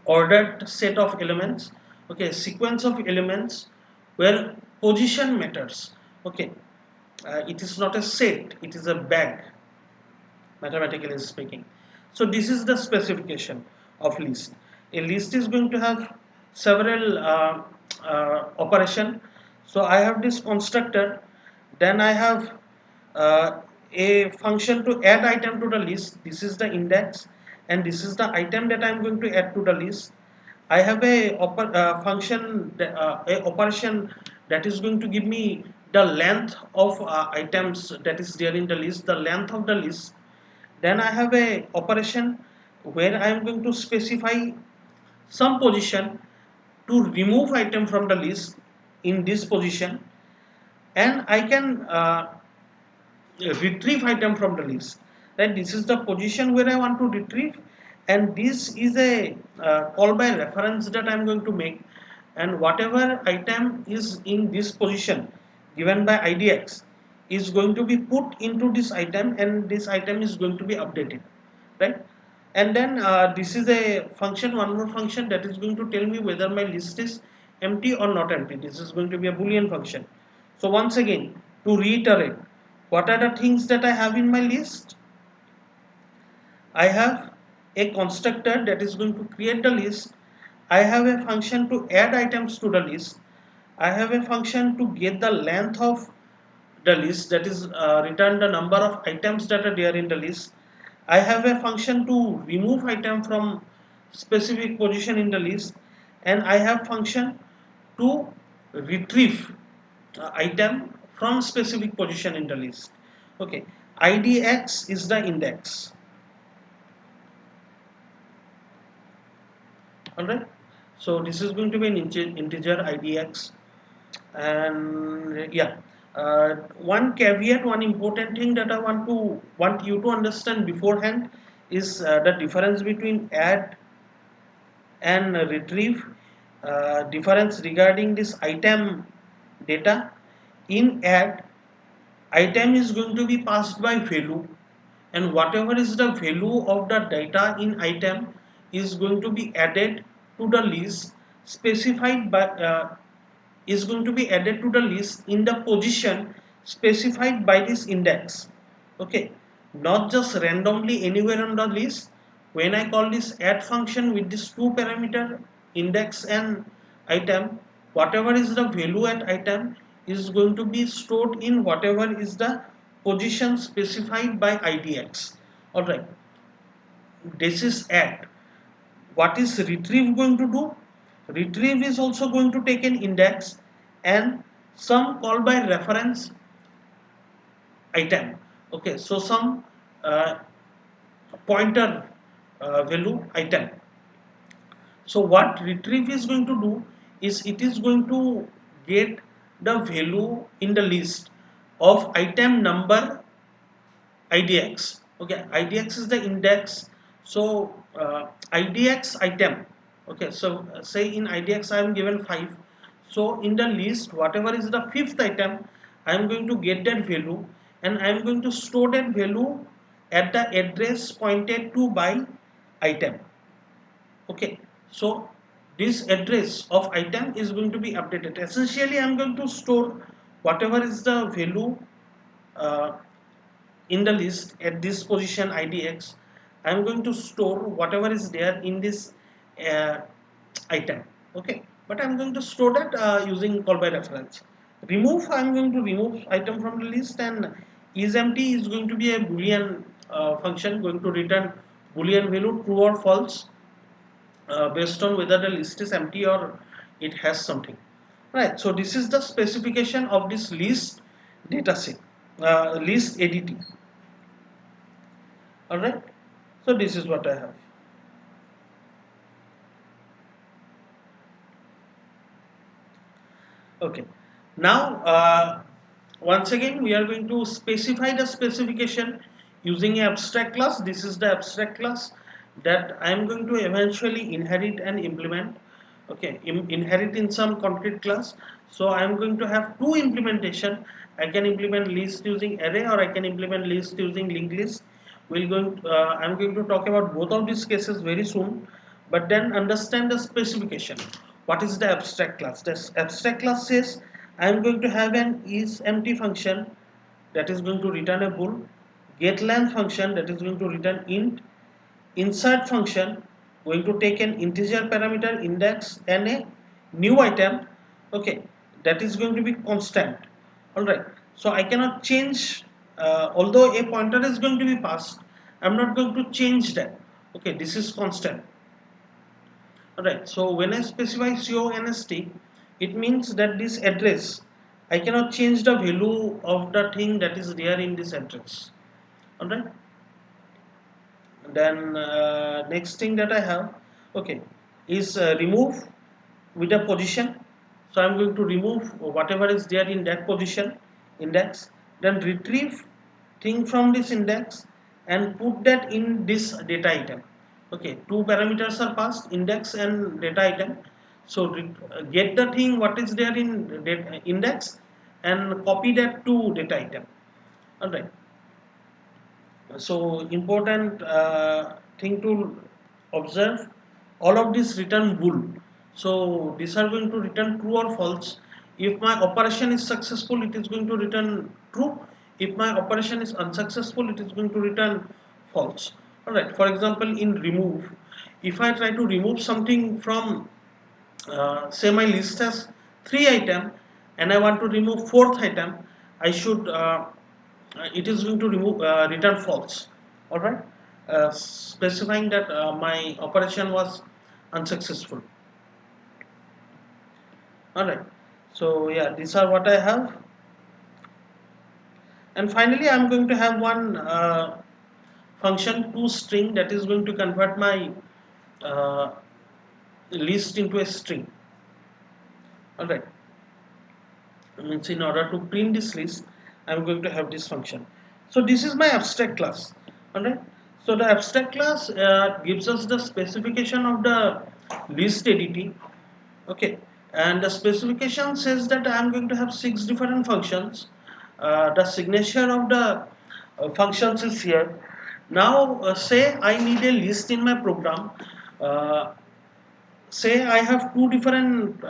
ordered set of elements. Okay, sequence of elements where position matters. Okay, it is not a set, it is a bag, mathematically speaking. So this is the specification of list. A list is going to have several operation. So I have this constructor, then I have a function to add item to the list. This is the index, and this is the item that I am going to add to the list. I have a function, a operation that is going to give me the length of items that is there in the list, the length of the list. Then I have a operation where I am going to specify some position to remove item from the list in this position, and I can retrieve item from the list. Right, this is the position where I want to retrieve, and this is a call by reference that I am going to make, and whatever item is in this position given by IDX is going to be put into this item, and this item is going to be updated, right? And then this is a function, one more function that is going to tell me whether my list is empty or not empty. This is going to be a boolean function. So once again, to reiterate, what are the things that I have in my list? I have a constructor that is going to create the list. I have a function to add items to the list. I have a function to get the length of the list, that is return the number of items that are there in the list. I have a function to remove item from specific position in the list, and I have function to retrieve item from specific position in the list. Okay, IDX is the index. Alright, so this is going to be an integer IDX, and yeah, one caveat, one important thing that I want you to understand beforehand is the difference between add and retrieve. Difference regarding this item data. In add, item is going to be passed by value, and whatever is the value of the data in item is going to be added to the list specified by is going to be added to the list in the position specified by this index. Okay, not just randomly anywhere on the list. When I call this add function with this two parameter, index and item, whatever is the value at item is going to be stored in whatever is the position specified by IDX. Alright, this is add. What is retrieve going to do? Retrieve is also going to take an index and some call by reference item. Okay, so some uh, pointer value item. So what retrieve is going to do is it is going to get the value in the list of item number IDX. Okay, IDX is the index. So IDX item. Okay, so say in IDX I am given 5. So in the list, whatever is the fifth item, I am going to get that value and I am going to store that value at the address pointed to by item. Okay, so this address of item is going to be updated. Essentially, I am going to store whatever is the value uh, in the list at this position IDX. I am going to store whatever is there in this uh, item. Okay, but I am going to store that using call by reference. Remove, I am going to remove item from the list, and is empty is going to be a boolean function going to return boolean value true or false based on whether the list is empty or it has something, right? So this is the specification of this list dataset, list ADT. All right, so this is what I have. Okay, now once again we are going to specify the specification using an abstract class. This is the abstract class that I am going to eventually inherit and implement. Okay, inherit in some concrete class. So I am going to have two implementation. I can implement list using array or I can implement list using linked list. I'm going to talk about both of these cases very soon, but then understand the specification. What is the abstract class? This abstract class says I am going to have an isEmpty function that is going to return a bool, getLength function that is going to return int, insert function going to take an integer parameter index and a new item, okay, that is going to be constant. All right, so I cannot change, although a pointer is going to be passed, I'm not going to change that. Okay, this is constant. All right, so when I specify const, it means that this address I cannot change the value of the thing that is there in this address. All right, then next thing that I have, okay, is remove with a position. So I'm going to remove whatever is there in that position index, then retrieve thing from this index and put that in this data item. Okay, two parameters are passed, index and data item. So get the thing what is there in data index and copy that to data item. All right, so important thing to observe, all of this return bool. So these are going to return true or false. If my operation is successful, it is going to return true. If my operation is unsuccessful, it is going to return false. All right, for example, in remove, if I try to remove something from say my list has 3 items and I want to remove fourth item, I should it is going to remove return false. All right, specifying that my operation was unsuccessful. All right, so yeah, these are what I have, and finally I'm going to have one function to string that is going to convert my uh, list into a string. All right, means in order to print this list I'm going to have this function. So this is my abstract class. All right, so the abstract class gives us the specification of the list ADT. Okay, and the specification says that I am going to have 6 different functions. The signature of the functions is here. Now say I need a list in my program. uh, Say I have two different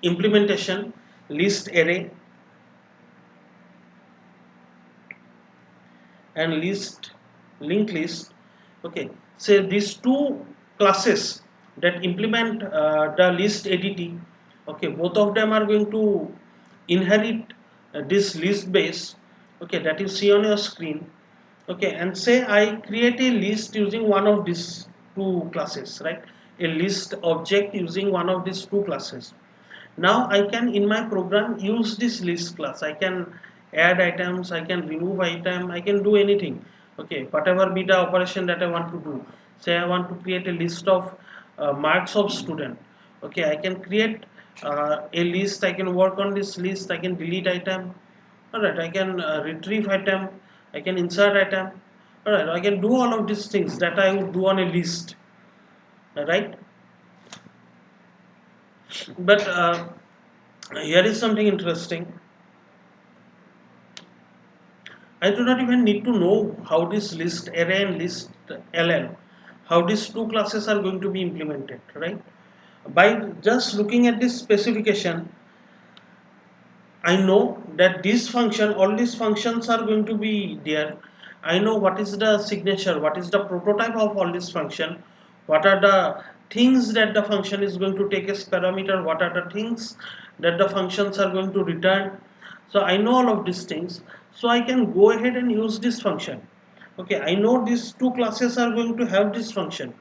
implementation, list array and list linked list. Okay, say these two classes that implement the list ADT. Okay, both of them are going to inherit this list base, okay, that you see on your screen. Okay, and say I create a list using one of these two classes, right? A list object using one of these two classes. Now I can in my program use this list class. I can add items, I can remove item, I can do anything. Okay, whatever be the operation that I want to do. Say I want to create a list of marks of student. Okay, I can create a list, I can work on this list, I can delete item. Alright, I can retrieve item, I can insert item. Alright, I can do all of these things that I would do on a list. Right? But here is something interesting. I do not even need to know how this list array and list LL, how these two classes are going to be implemented, right? By just looking at this specification, I know that this function, all these functions are going to be there. I know what is the signature, what is the prototype of all this function, what are the things that the function is going to take as parameter, what are the things that the functions are going to return. So I know all of these things. So I can go ahead and use this function. Okay, I know these two classes are going to have this function,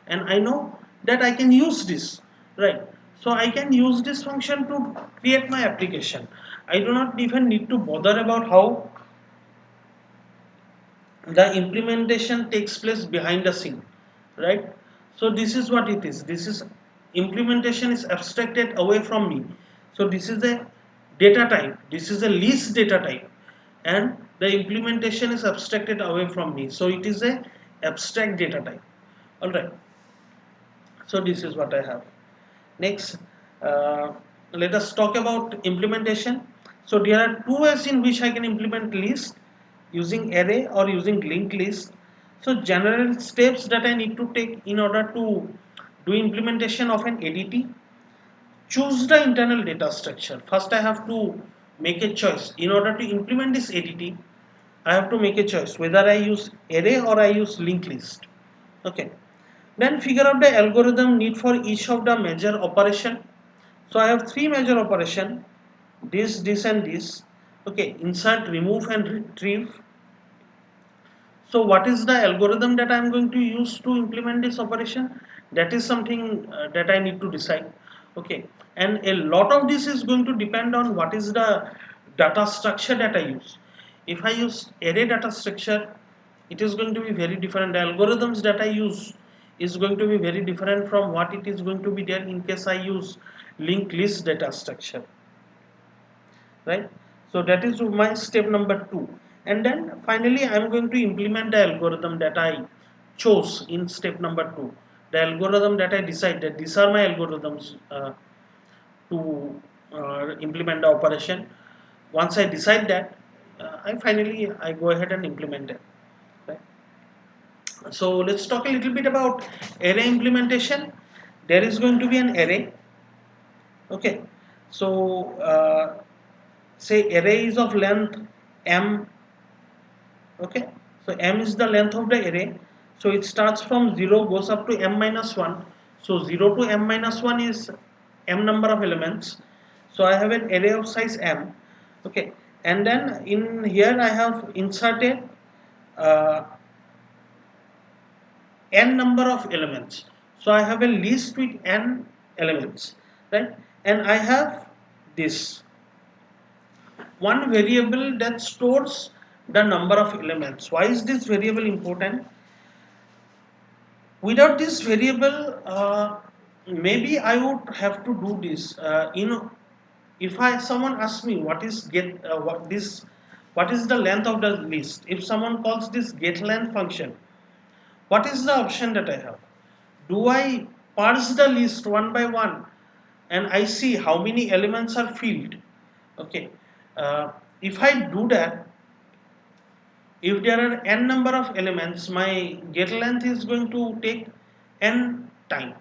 and I know that I can use this, right? So I can use this function to create my application. I do not even need to bother about how the implementation takes place behind the scene, right? So this is what it is. This is implementation is abstracted away from me. So this is a data type, this is a list data type, and the implementation is abstracted away from me, so it is a abstract data type. All right, so this is what I have. Next, uh, let us talk about implementation. So there are two ways in which I can implement list, using array or using linked list. So general steps that I need to take in order to do implementation of an ADT. Choose the internal data structure. First I have to make a choice. In order to implement this ADT, I have to make a choice whether I use array or I use linked list. Okay. Then figure out the algorithm need for each of the major operation. So I have three major operation, this and this. Okay, insert, remove and retrieve. So what is the algorithm that I am going to use to implement this operation? That is something that I need to decide. Okay, and a lot of this is going to depend on what is the data structure that I use. If I use array data structure, it is going to be very different. The algorithms that I use is going to be very different from what it is going to be there in case I use linked list data structure, right? So that is my step number 2, and then finally I am going to implement the algorithm that I chose in step number 2, the algorithm that I decide that these are my algorithms to implement the operation. Once I decide that, I go ahead and implement it, right? So let's talk a little bit about array implementation. There is going to be an array. Okay, so say array is of length m. Okay, so m is the length of the array. So it starts from 0, goes up to m minus 1. So 0 to m minus 1 is m number of elements. So I have an array of size m. Okay, and then in here I have inserted uh, n number of elements. So I have a list with n elements, right? And I have this one variable that stores the number of elements. Why is this variable important? Without this variable, maybe I would have to do this. If someone asks me what is what is the length of the list? If someone calls this get length function, what is the option that I have? Do I parse the list one by one and I see how many elements are filled? Okay. If I do that, if there are n number of elements, my get length is going to take n time.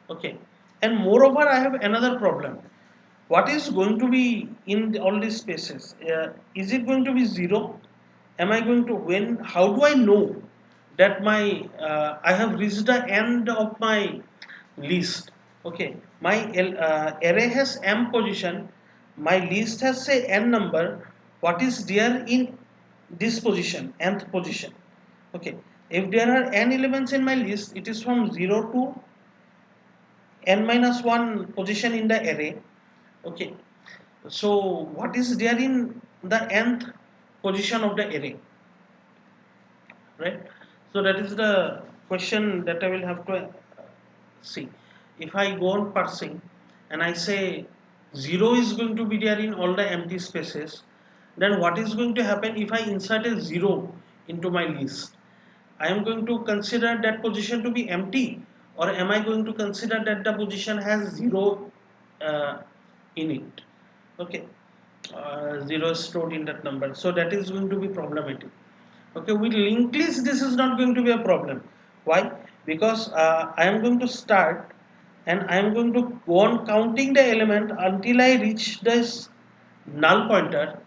Okay, and moreover I have another problem. What is going to be in all these spaces? Is it going to be 0? Am I going to when How do I know that my I have reached the end of my list. Okay, my array has m position, my list has say n number. What is there in this position, nth position? Okay, if there are n elements in my list, it is from 0 to n minus 1 position in the array. Okay, so what is there in the nth position of the array, right? So that is the question that I will have to see. If I go on parsing and I say 0 is going to be there in all the empty spaces, then what is going to happen if I insert a 0 into my list? I am going to consider that position to be empty, or am I going to consider that the position has 0 uh, in it? Okay, 0 is stored in that number, so that is going to be problematic. Okay, with linked list this is not going to be a problem. Why? Because I am going to start and I am going to go on counting the element until I reach this null pointer.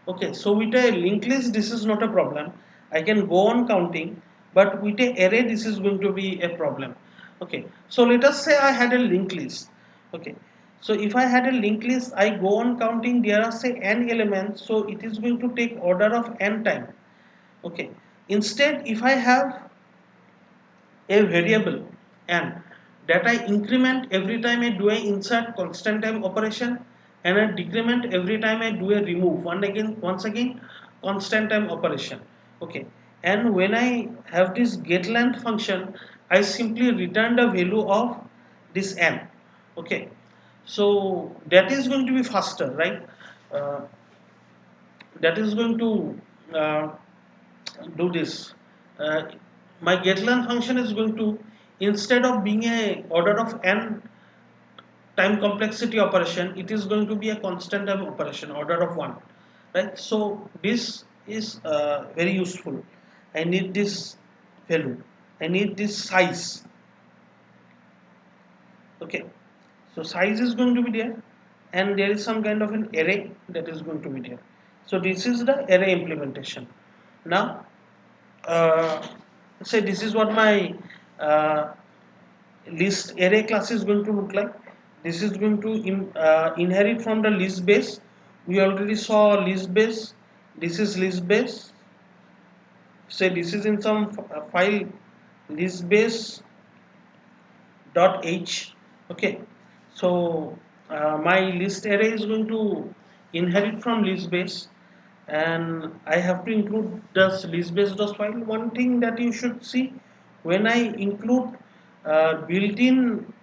Okay, so with a linked list this is not a problem, I can go on counting, but with a array this is going to be a problem. Okay, so let us say I had a linked list. Okay, so if I had a linked list, I go on counting, there are say n elements, so it is going to take order of n time. Okay, instead if I have a variable n that I increment every time I do a insert constant time operation, and I decrement every time I do a remove once again constant time operation. Okay, and when I have this get length function, I simply return the value of this n. Okay, so that is going to be faster, right? uh, that is going to uh, do this. Uh, my getLearn function is going to, instead of being a order of n time complexity operation, it is going to be a constant time operation, order of 1. Right? So this is very useful. I need this value. I need this size. Okay. So size is going to be there, and there is some kind of an array that is going to be there. So this is the array implementation. Now say this is what my uh, list array class is going to look like. This is going to inherit from the list base. We already saw list base. This is list base. Say this is in some file list base dot h. Okay, so my list array is going to inherit from list base, and I have to include this list base dot file. One thing that you should see, when I include built-in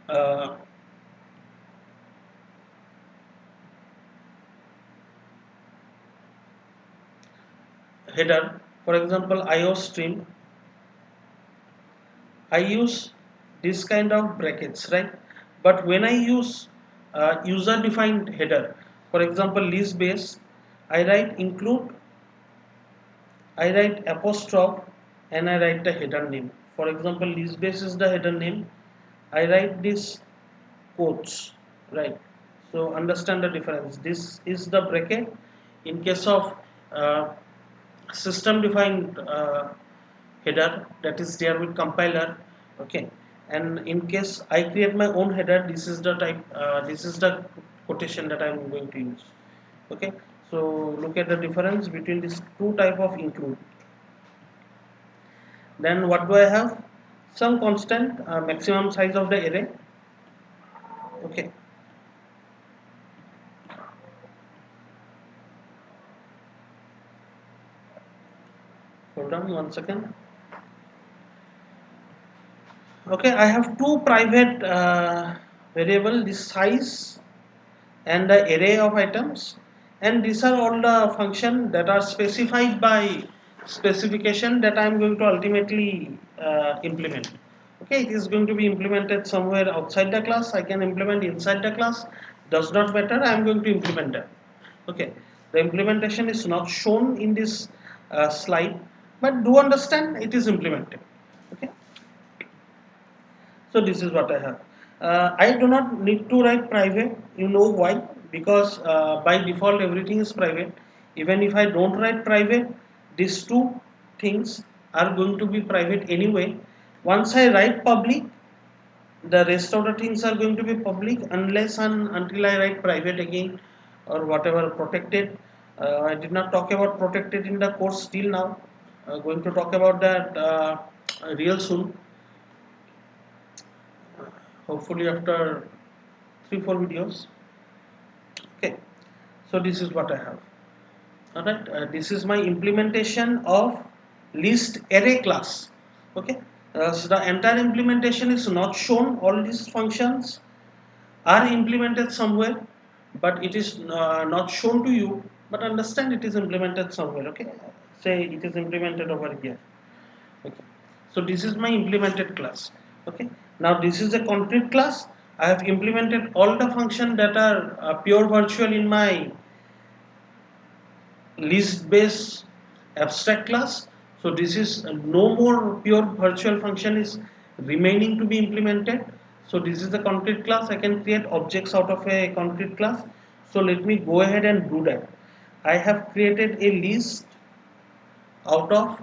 uh, header, for example IOStream, I use this kind of brackets, right? But when I use user defined header, for example list base, I write include, I write apostrophe, and I write the header name. For example, list base is the header name. I write this quotes, right? So understand the difference. This is the bracket. In case of uh, system defined header, that is there with compiler. Okay, and in case I create my own header, this is the type. This is the quotation that I am going to use. Okay, so look at the difference between these two type of include. Then what do I have? Some constant maximum size of the array. Okay. Hold on 1 second. Okay, I have two private variable, this size and the array of items, and these are all the function that are specified by specification that I am going to ultimately implement. Okay, it is going to be implemented somewhere outside the class. I can implement inside the class, does not matter, I am going to implement that. Okay, the implementation is not shown in this slide, but do understand it is implemented. Okay, so this is what I have. I do not need to write private. You know why? Because by default everything is private. Even if I don't write private, these two things are going to be private anyway. Once I write public, the rest of the things are going to be public unless and until I write private again or whatever protected. I did not talk about protected in the course till now. Going to talk about that real soon. Hopefully after 3-4 videos. Okay, so this is what I have. Alright, this is my implementation of list array class. Okay, so the entire implementation is not shown. All these functions are implemented somewhere, but it is not shown to you, but understand it is implemented somewhere. Okay, say it is implemented over here. Okay, so this is my implemented class. Okay, now this is a concrete class. I have implemented all the functions that are pure virtual in my list based abstract class. So this is no more pure virtual function is remaining to be implemented. So this is the concrete class. I can create objects out of a concrete class. So let me go ahead and do that. I have created a list out of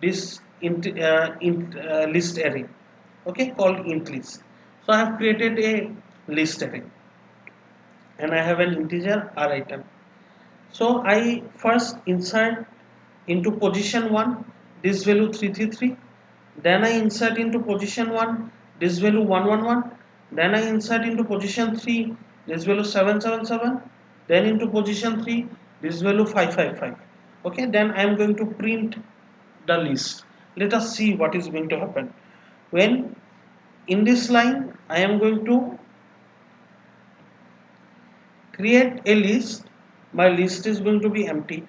this list array, okay, called int list. So I have created a list array and I have an integer r item. So I first insert into position 1 this value 333, then I insert into position 1 this value 111, then I insert into position 3 this value 777, then into position 3 this value 555. Okay, then I am going to print the list. Let us see what is going to happen. When in this line I am going to create a list, my list is going to be empty.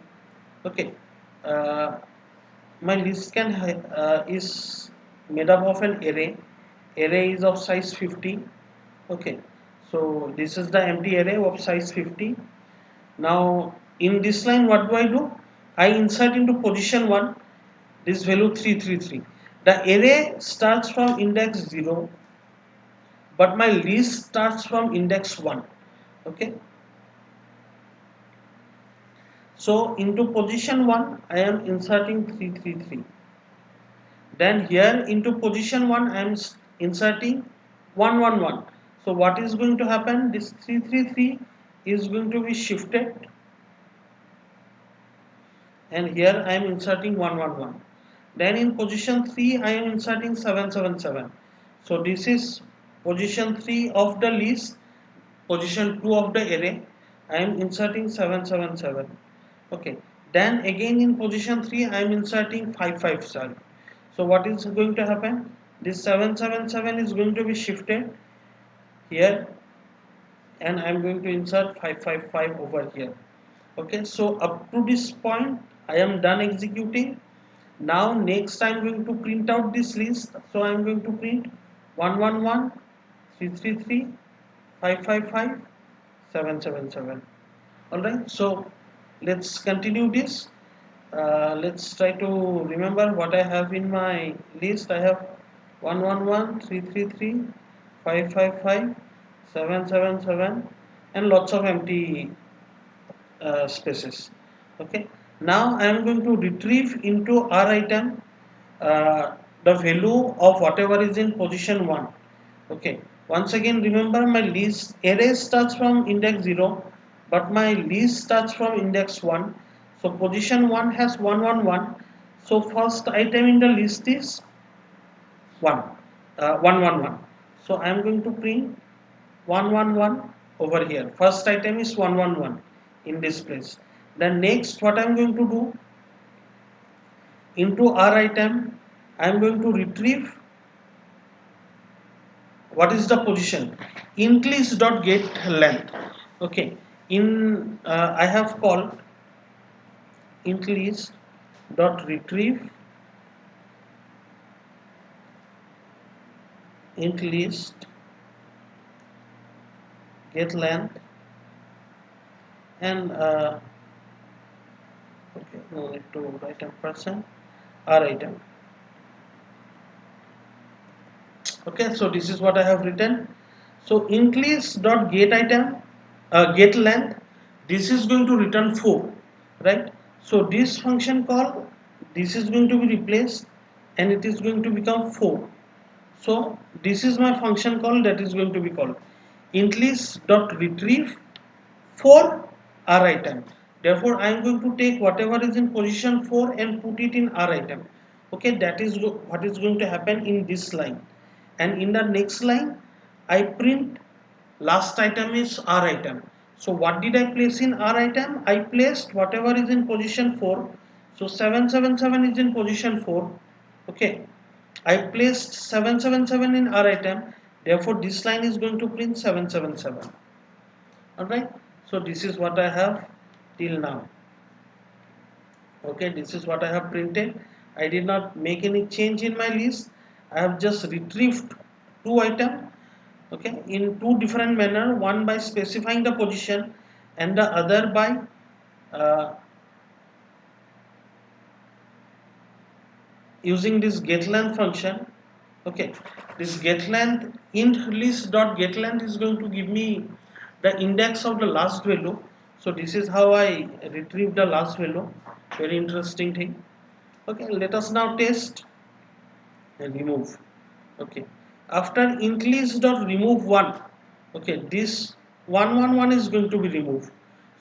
Okay, uh, my list is made up of an array is of size 50. Okay, so this is the empty array of size 50. Now in this line what do? I insert into position 1 this value 333. The array starts from index 0, but my list starts from index 1. Okay, so into position 1 I am inserting 333. Then here into position 1 I am inserting 111. So what is going to happen? This 333 is going to be shifted, and here I am inserting 111. Then in position 3 I am inserting 777. So this is position 3 of the list, position 2 of the array. I am inserting 777. Okay, then again in position 3 I am inserting 557. So what is going to happen? This 777 is going to be shifted here, and I am going to insert 555 over here. Okay, so up to this point I am done executing. Now next I am going to print out this list. So I am going to print 111, 333, 555, 777. Alright, so let's continue this. Let's try to remember what I have in my list. I have 111, 333, 555, 777, and lots of empty spaces. Okay, now I am going to retrieve into R item the value of whatever is in position 1. Okay, once again remember my list array starts from index 0, but my list starts from index 1. So position 1 has 111. So first item in the list is 1, 111. So I am going to print 111 over here. First item is 111 in this place. Then next what I am going to do, into R item I am going to retrieve what is the position, int list dot get length. Okay, in I have called int list dot retrieve int list get length, and okay, no need to write ampersand R item. Okay, so this is what I have written. So int list dot get item get length, this is going to return 4, right? So this function call, this is going to be replaced and it is going to become 4. So this is my function call that is going to be called int list dot retrieve for r item. Therefore, I am going to take whatever is in position 4 and put it in r item. Okay, that is what is going to happen in this line. And in the next line, I print last item is r item. So what did I place in r item? I placed whatever is in position 4. So 777 is in position 4. Okay, I placed 777 in r item. Therefore, this line is going to print 777. Alright, so this is what I have till now. Okay, this is what I have printed. I did not make any change in my list. I have just retrieved two items, okay, in two different manner, one by specifying the position and the other by uh, using this getLength function. Okay, this getLength int list dot getLength is going to give me the index of the last value. So this is how I retrieve the last value. Very interesting thing. Okay, let us now test and remove. Okay, after int list dot remove one, okay, this 111 is going to be removed.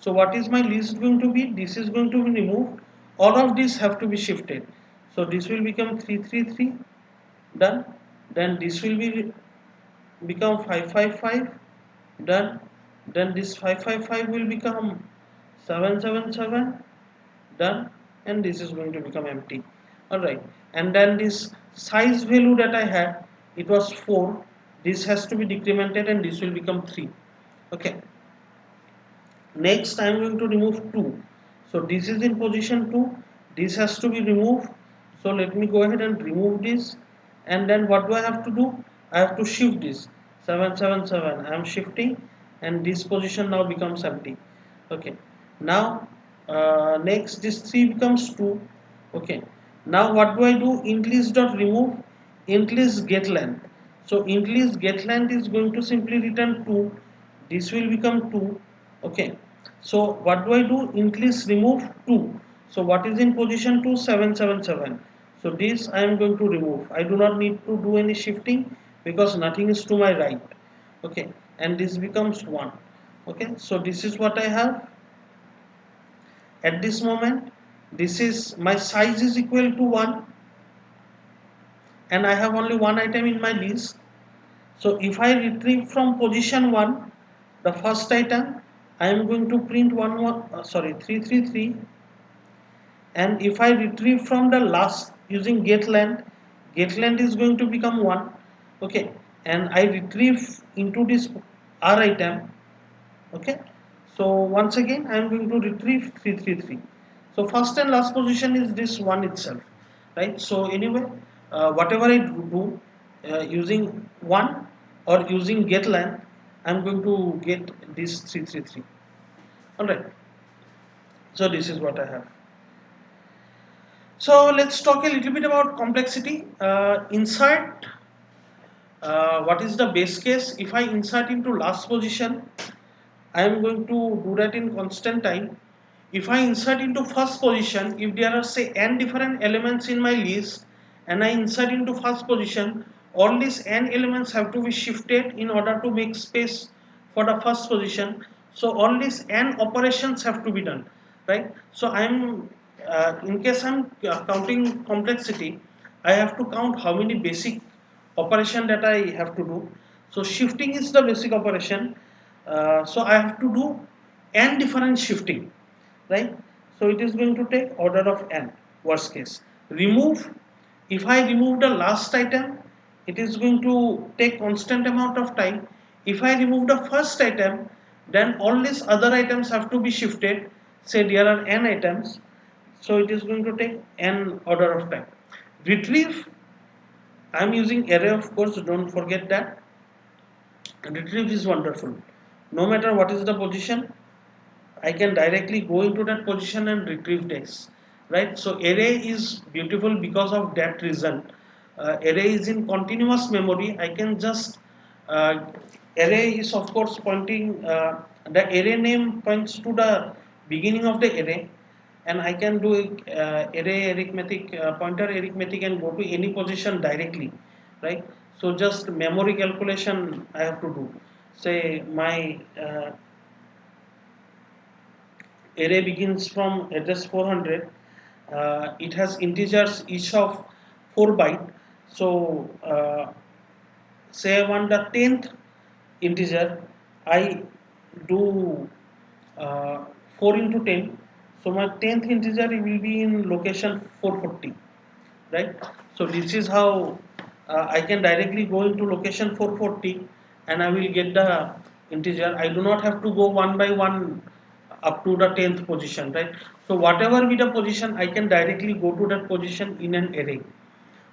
So what is my list going to be? This is going to be removed. All of these have to be shifted. So this will become 333, done. Then this will be become 555, done. Then this 555 will become 777, done, and this is going to become empty. Alright, and then this size value that I had, it was 4, this has to be decremented and this will become 3. Okay, next I am going to remove 2. So this is in position 2, this has to be removed. So let me go ahead and remove this, and then what do I have to do? I have to shift this 777, I am shifting, and this position now becomes empty. Okay, now next this 3 becomes 2. Okay, now what do I do? Int list dot remove int list get length. So int list get length is going to simply return 2, this will become 2. Okay, so what do I do? Int list remove 2. So what is in position 2? 777. So this I am going to remove. I do not need to do any shifting because nothing is to my right. Okay, and this becomes 1. Okay, so this is what I have at this moment. This is my size is equal to 1 and I have only one item in my list. So if I retrieve from position 1 the first item, I am going to print 333, and if I retrieve from the last using get length is going to become 1. Okay, and I retrieve into this r item. Okay, so once again I am going to retrieve 333. So first and last position is this one itself, right? So anyway, whatever I do using 1 or using get length, I am going to get this 333. All right, so this is what I have. So let's talk a little bit about complexity. Insert, what is the base case? If I insert into last position, I am going to do that in constant time. If I insert into first position, if there are say n different elements in my list and I insert into first position, all these n elements have to be shifted in order to make space for the first position. So all these n operations have to be done, right? So I'm in case I'm counting complexity, I have to count how many basic operation that I have to do. So shifting is the basic operation. So I have to do n different shifting, right? So it is going to take order of n, worst case. Remove, if I remove the last item, it is going to take constant amount of time. If I remove the first item, then all these other items have to be shifted. Say there are n items, so it is going to take n order of time. Retrieve, I am using array, of course, don't forget that. Retrieve is wonderful. No matter what is the position, I can directly go into that position and retrieve text, right? So array is beautiful because of that reason. Array is in continuous memory. I can just array is of course pointing, the array name points to the beginning of the array, and I can do array arithmetic, pointer arithmetic, and go to any position directly, right? So just memory calculation I have to do. Say my array begins from address 400. It has integers each of 4 byte. So say I want the 10th integer, I do 4 into 10. So my 10th integer will be in location 440, right? So this is how I can directly go into location 440 and I will get the integer. I do not have to go one by one up to the 10th position, right? So whatever be the position, I can directly go to that position in an array.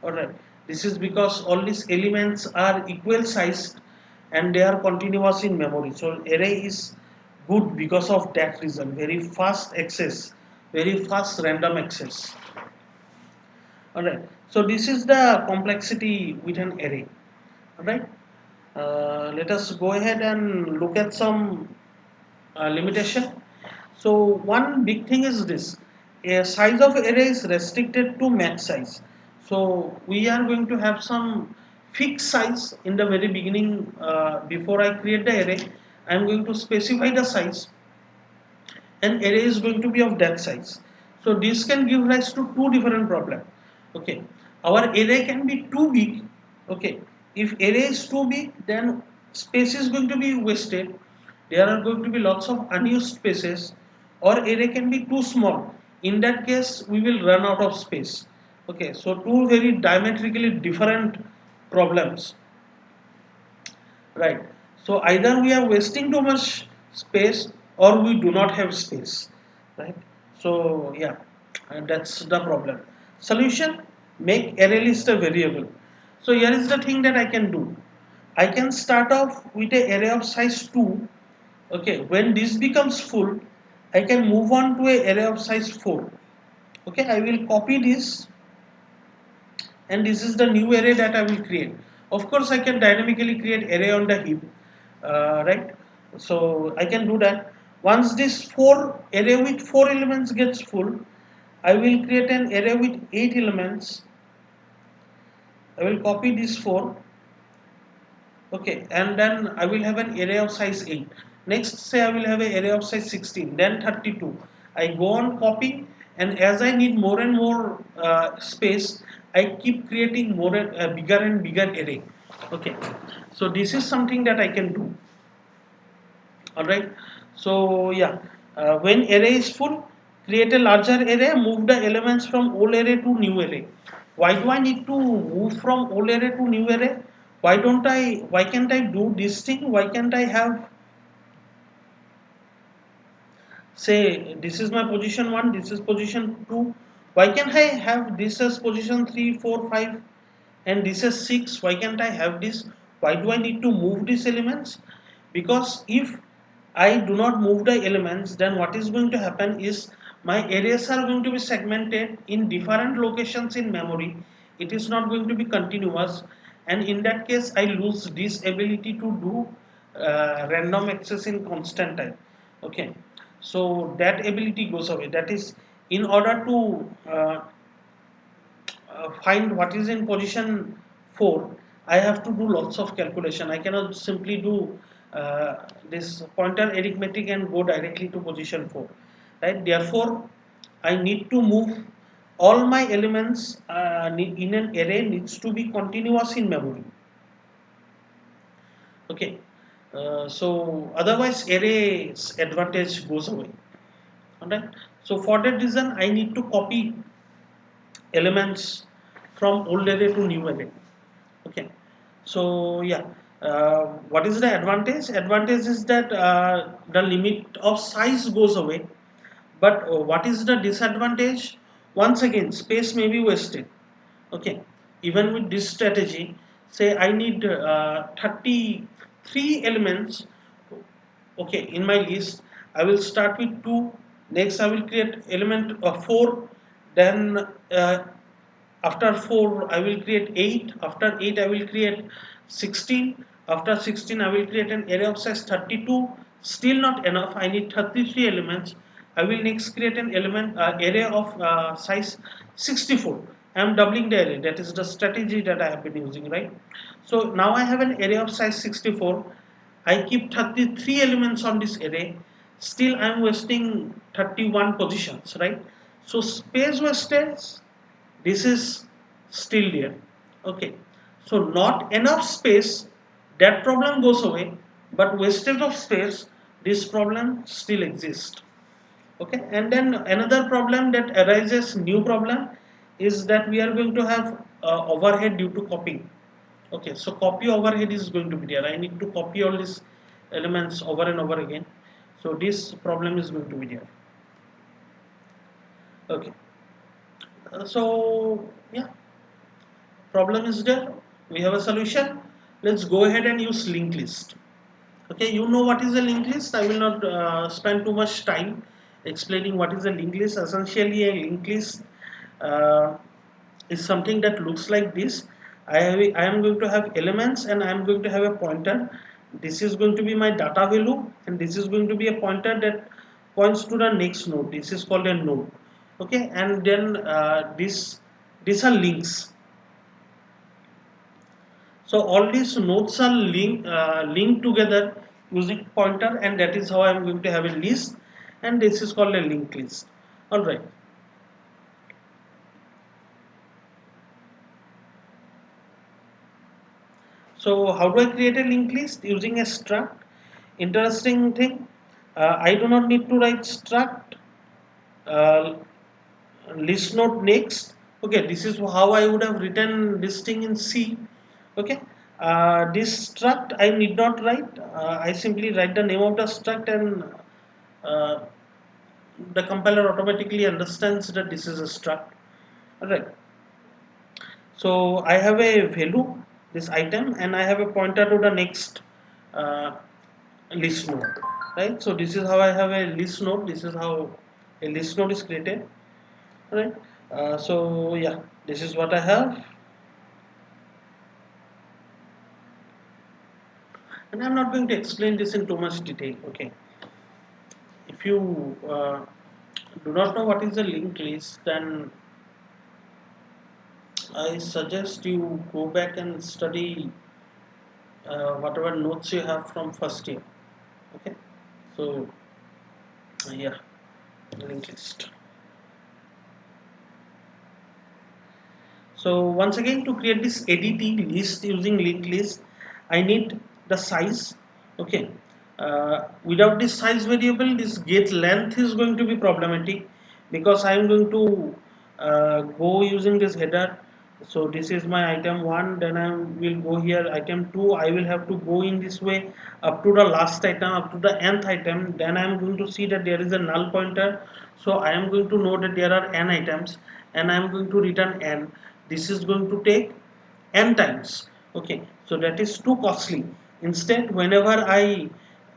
Alright, this is because all these elements are equal sized and they are continuous in memory. So array is good because of that reason. Very fast access, very fast random access. Alright, so this is the complexity with an array. Alright, let us go ahead and look at some limitation. So one big thing is this: a size of array is restricted to max size. So we are going to have some fixed size in the very beginning. Before I create the array, I am going to specify the size, and array is going to be of that size. So this can give rise to two different problems. Okay, our array can be too big. Okay, if array is too big, then space is going to be wasted. There are going to be lots of unused spaces, or array can be too small. In that case, we will run out of space. Okay, so two very diametrically different problems, right? So either we are wasting too much space or we do not have space, right? So yeah, that's the problem. Solution: make array list a variable. So here is the thing that I can do. I can start off with a array of size 2. Okay, when this becomes full, I can move on to a array of size 4. Okay, I will copy this, and this is the new array that I will create. Of course, I can dynamically create array on the heap, right? So I can do that. Once this four array with 4 elements gets full, I will create an array with 8 elements. I will copy this 4. Okay, and then I will have an array of size 8. Next, say I will have an array of size 16, then 32. I go on copying, and as I need more and more space, I keep creating more bigger and bigger array. Okay, so this is something that I can do. Alright, so yeah, when array is full, create a larger array, move the elements from old array to new array. Why do I need to move from old array to new array? Why can't I do this thing? Why can't I have, say, this is my position 1, this is position 2. Why can't I have this as position 3, 4, 5, and this is 6? Why can't I have this? Why do I need to move these elements? Because if I do not move the elements, then what is going to happen is my arrays are going to be segmented in different locations in memory. It is not going to be continuous, and in that case I lose this ability to do random access in constant time. Okay, so that ability goes away. That is, in order to find what is in position 4, I have to do lots of calculation. I cannot simply do this pointer arithmetic and go directly to position 4, right? Therefore I need to move all my elements in an array needs to be continuous in memory. Okay, so otherwise array's advantage goes away. Alright, so for that reason I need to copy elements from old array to new array. Okay, so yeah, what is the advantage? Advantage is that the limit of size goes away. But what is the disadvantage? Once again, space may be wasted. Okay, even with this strategy, say I need 33 elements. Okay, in my list, I will start with 2. Next, I will create element 4. Then after 4, I will create 8. After 8, I will create 16. After 16, I will create an array of size 32. Still not enough. I need 33 elements. I will next create an array of size 64. I am doubling the array. That is the strategy that I have been using, right? So now I have an array of size 64. I keep 33 elements on this array. Still I am wasting 31 positions, right? So space wastage, this is still there. Okay. So not enough space, that problem goes away, but wastage of space, this problem still exists. Okay, and then another problem that arises, new problem, is that we are going to have overhead due to copying. Okay, so copy overhead is going to be there. I need to copy all these elements over and over again, so this problem is going to be there. Okay, so yeah, problem is there, we have a solution. Let's go ahead and use linked list. Okay, you know what is a linked list. I will not spend too much time explaining what is a linked list. Essentially, a linked list uh, is something that looks like this. I am going to have elements and I am going to have a pointer. This is going to be my data value and this is going to be a pointer that points to the next node. This is called a node. Okay, and then these are links. So all these nodes are linked together using pointer, and that is how I am going to have a list, and this is called a linked list. All right. So how do I create a linked list using a struct? Interesting thing. I do not need to write struct uh, list node next. Okay, this is how I would have written this thing in C. Okay, this struct I need not write. I simply write the name of the struct and uh, the compiler automatically understands that this is a struct. Alright, so I have a value, this item, and I have a pointer to the next uh, list node, right? So this is how I have a list node. This is how a list node is created, right? So yeah, this is what I have, and I'm not going to explain this in too much detail. Okay, if you do not know what is a linked list, then I suggest you go back and study whatever notes you have from first year. Okay, so yeah, linked list. So once again, to create this ADT list using linked list, I need the size. Okay, without this size variable, this get length is going to be problematic because I am going to go using this header. So this is my item 1, then I will go here item 2. I will have to go in this way up to the last item, up to the nth item. Then I am going to see that there is a null pointer. So I am going to know that there are n items and I am going to return n. This is going to take n times. Okay, so that is too costly. Instead, whenever I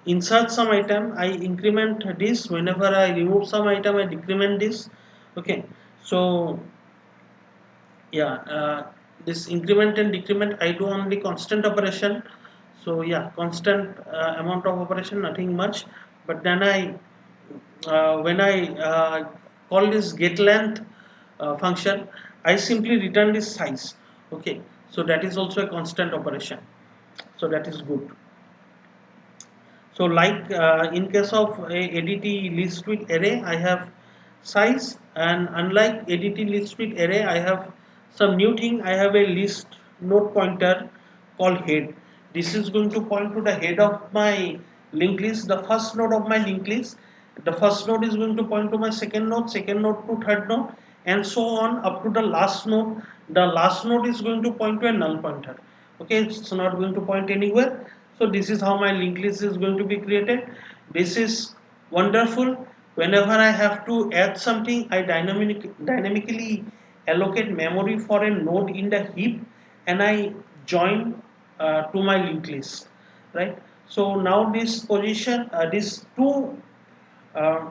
insert some item, I increment this. Whenever I remove some item, I decrement this. Okay, so yeah, this increment and decrement I do only constant operation. So yeah, constant amount of operation, nothing much. But then I when I call this get length function, I simply return this size. Okay, so that is also a constant operation, so that is good. So like in case of a ADT list with array, I have size, and unlike ADT list with array, I have some new thing. I have a list node pointer called head. This is going to point to the head of my linked list, the first node of my linked list. The first node is going to point to my second node to third node, and so on up to the last node. The last node is going to point to a null pointer. Okay, it's not going to point anywhere. So this is how my linked list is going to be created. This is wonderful. Whenever I have to add something, I dynamically allocate memory for a node in the heap, and I join to my linked list, right? So now this position, these two uh,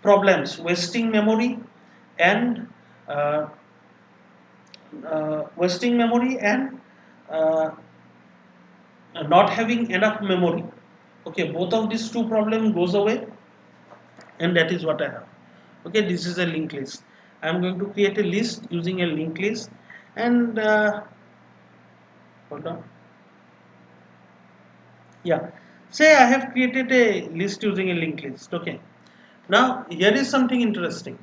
problems, wasting memory and uh, wasting memory and uh, not having enough memory. Okay, both of these two problems goes away, and that is what I have. Okay, this is a linked list. I'm going to create a list using a linked list, and hold on. Yeah, say I have created a list using a linked list. Okay. Now here is something interesting.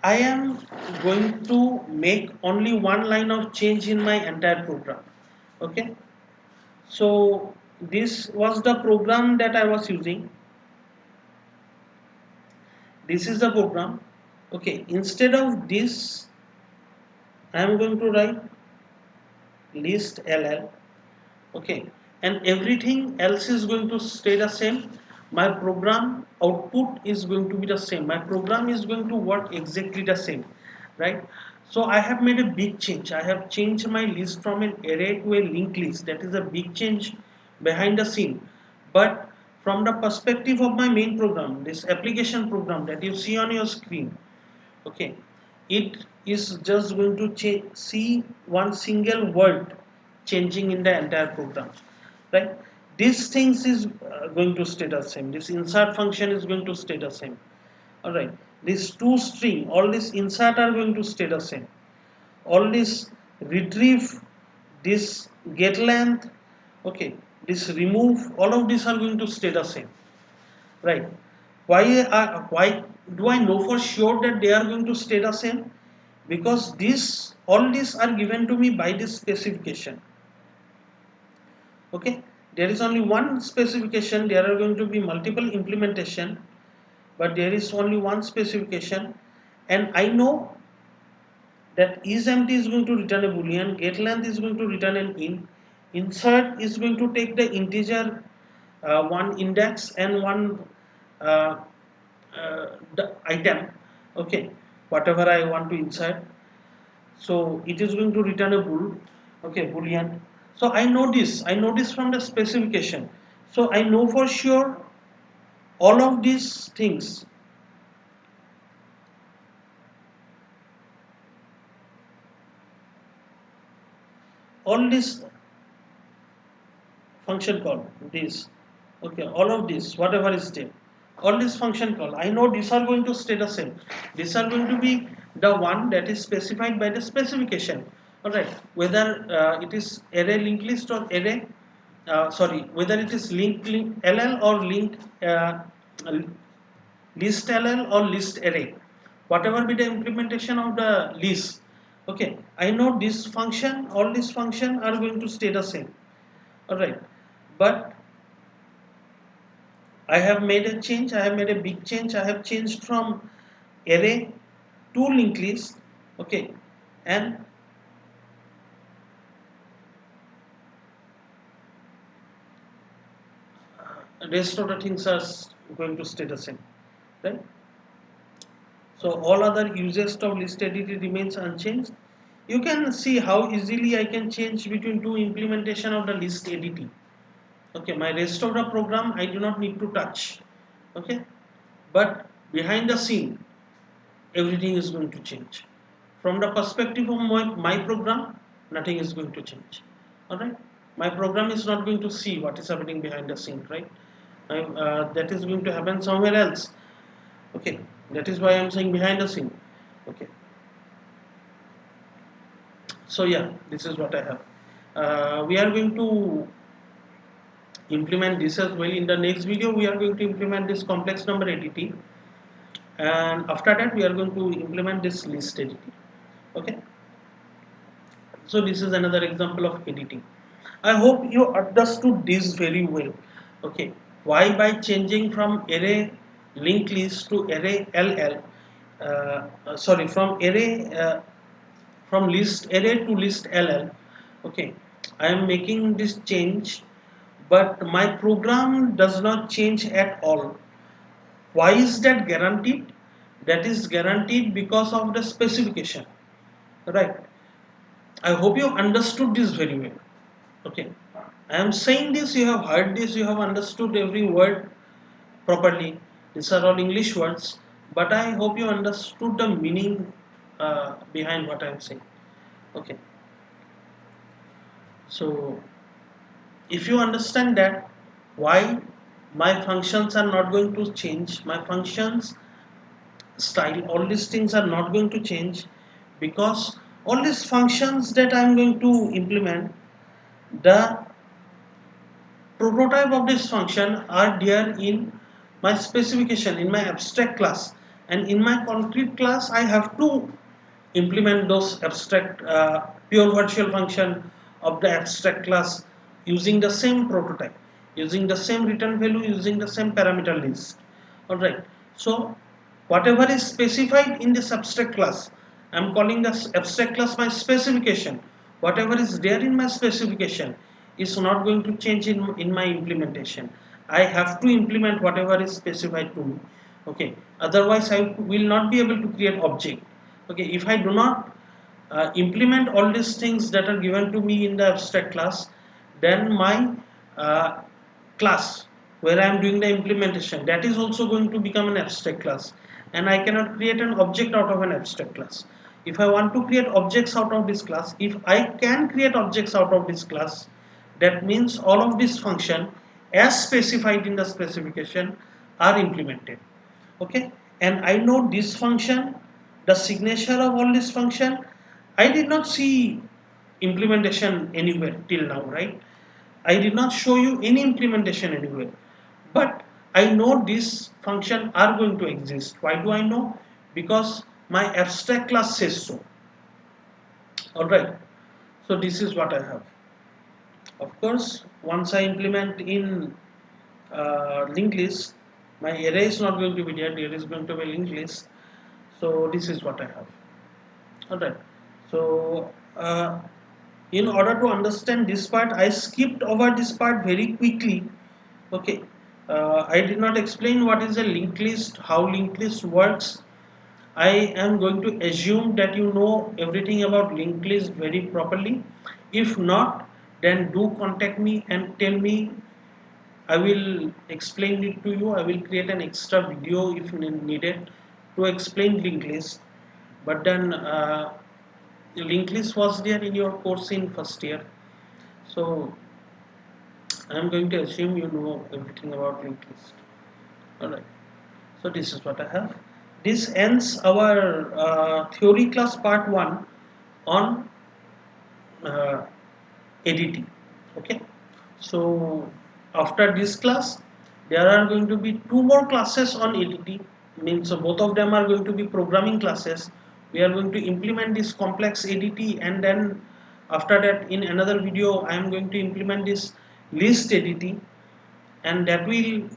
I am going to make only one line of change in my entire program. Okay. So this was the program that I was using. This is the program. Okay. Instead of this, I am going to write list ll. Okay, and everything else is going to stay the same. My program output is going to be the same. My program is going to work exactly the same, right? So I have made a big change. I have changed my list from an array to a linked list. That is a big change behind the scene. But from the perspective of my main program, this application program that you see on your screen, okay, it is just going to see one single word changing in the entire program, right? These things is going to stay the same. This insert function is going to stay the same. All right, this to string, all this insert are going to stay the same. All this retrieve, this get length, okay, this remove, all of these are going to stay the same, right? Why do I know for sure that they are going to stay the same? Because this all these are given to me by this specification. Okay, there is only one specification. There are going to be multiple implementation, but there is only one specification, and I know that isEmpty is going to return a boolean, getLength is going to return an int, insert is going to take the integer one index and one uh, the item, okay, whatever I want to insert. So it is going to return a bool, okay, boolean. So I know this from the specification. So I know for sure all of these things, all this function call, this, okay, all of this whatever is there, all this function call, I know these are going to stay the same. These are going to be the one that is specified by the specification. All right, whether it is array linked list or array, sorry, whether it is ll or list ll or list array, whatever be the implementation of the list, okay, I know this function, all these function are going to stay the same. All right, but I have made a change. I have made a big change. I have changed from array to linked list. Okay, and rest of the things are going to stay the same, right? So all other uses of list entity remains unchanged. You can see how easily I can change between two implementation of the list entity. Okay, my rest of the program I do not need to touch. Okay, but behind the scene everything is going to change. From the perspective of my program, nothing is going to change. All right, my program is not going to see what is happening behind the scene, right? That is going to happen somewhere else. Okay, that is why I'm saying behind the scene. Okay, so yeah, this is what I have. We are going to implement this as well. In the next video, we are going to implement this complex number entity, and after that, we are going to implement this list entity. Okay. So this is another example of editing. I hope you understood this very well. Okay, why by changing from array linked list to array ll, sorry, from list array to list ll. Okay, I am making this change, but my program does not change at all. Why is that guaranteed? That is guaranteed because of the specification, right? I hope you understood this very well. Okay. I am saying this, you have heard this, you have understood every word properly. These are all English words, but I hope you understood the meaning behind what I am saying. Okay. So, if you understand that, why my functions are not going to change, my functions style, all these things are not going to change, because all these functions that I am going to implement, the prototype of this function are there in my specification, in my abstract class, and in my concrete class I have to implement those abstract pure virtual function of the abstract class using the same prototype, using the same return value, using the same parameter list. Alright, so whatever is specified in this abstract class, I am calling this abstract class my specification. Whatever is there in my specification is not going to change in my implementation. I have to implement whatever is specified to me. Okay, otherwise I will not be able to create object. Okay, if I do not implement all these things that are given to me in the abstract class, then my uh, class where I am doing the implementation, that is also going to become an abstract class, and I cannot create an object out of an abstract class. If I want to create objects out of this class, if I can create objects out of this class, that means all of this function as specified in the specification are implemented. Okay, and I know this function, the signature of all this function. I did not see implementation anywhere till now, right? I did not show you any implementation anywhere, but I know this function are going to exist. Why do I know? Because my abstract class says so. Alright, so this is what I have. Of course, once I implement in linked list, my array is not going to be there is going to be linked list. So this is what I have. Alright, so in order to understand this part, I skipped over this part very quickly. Okay, I did not explain what is a linked list, how linked list works. I am going to assume that you know everything about linked list very properly. If not, then do contact me and tell me. I will explain it to you. I will create an extra video if needed to explain linked list. But then linked list was there in your course in first year. So I am going to assume you know everything about linked list. Alright. So this is what I have. This ends our theory class part 1 on uh, ADT. Okay. So after this class, there are going to be 2 more classes on ADT. Means both of them are going to be programming classes. We are going to implement this complex ADT, and then after that in another video I am going to implement this list ADT, and that will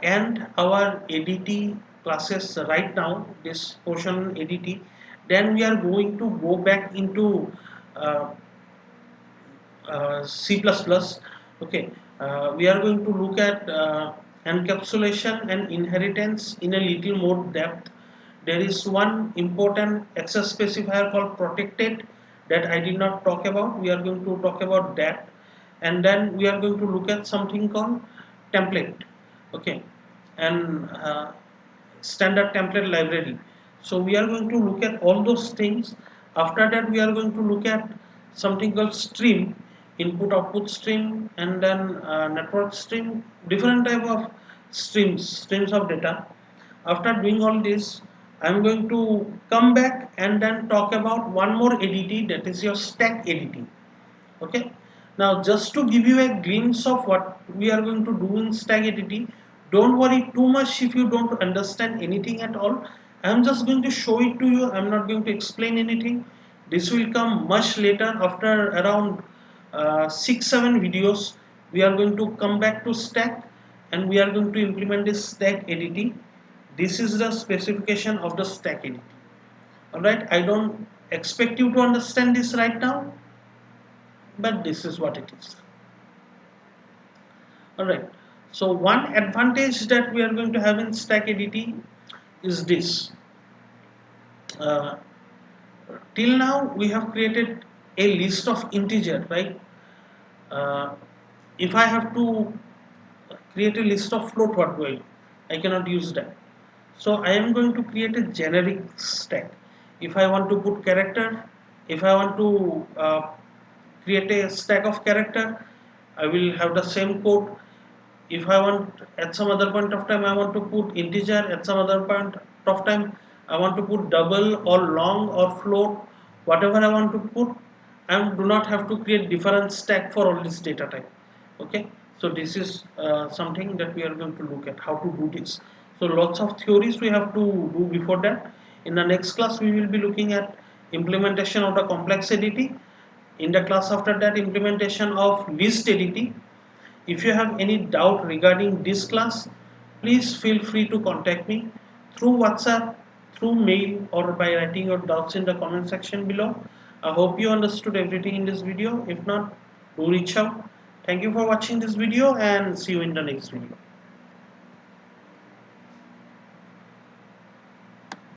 end our ADT classes right now, this portion ADT. Then we are going to go back into uh, C++. Okay, we are going to look at encapsulation and inheritance in a little more depth. There is one important access specifier called protected that I did not talk about. We are going to talk about that, and then we are going to look at something called template. Okay, and standard template library. So we are going to look at all those things. After that, we are going to look at something called stream, input output stream, and then network stream, different type of streams of data. After doing all this, I am going to come back and then talk about one more ADT, that is your stack ADT. Okay, now just to give you a glimpse of what we are going to do in stack ADT, don't worry too much if you don't understand anything at all. I am just going to show it to you. I am not going to explain anything. This will come much later, after around 6-7 videos. We are going to come back to stack, and we are going to implement this stack ADT. This is the specification of the stack ADT. Alright, I don't expect you to understand this right now, but this is what it is. Alright, so one advantage that we are going to have in stack ADT is this. Uh, till now we have created a list of integer, right? Uh, if I have to create a list of float, what do I do? I cannot use that. So I am going to create a generic stack. If I want to put character, if I want to create a stack of character, I will have the same code. If I want at some other point of time I want to put integer, at some other point of time I want to put double or long or float, whatever I want to put, I do not have to create different stack for all this data type. Okay, so this is something that we are going to look at how to do this. So lots of theories we have to do before that. In the next class we will be looking at implementation of the complexity. In the class after that, implementation of list editing. If you have any doubt regarding this class, please feel free to contact me through WhatsApp, through mail, or by writing your doubts in the comment section below. I hope you understood everything in this video. If not, do reach out. Thank you for watching this video and see you in the next video.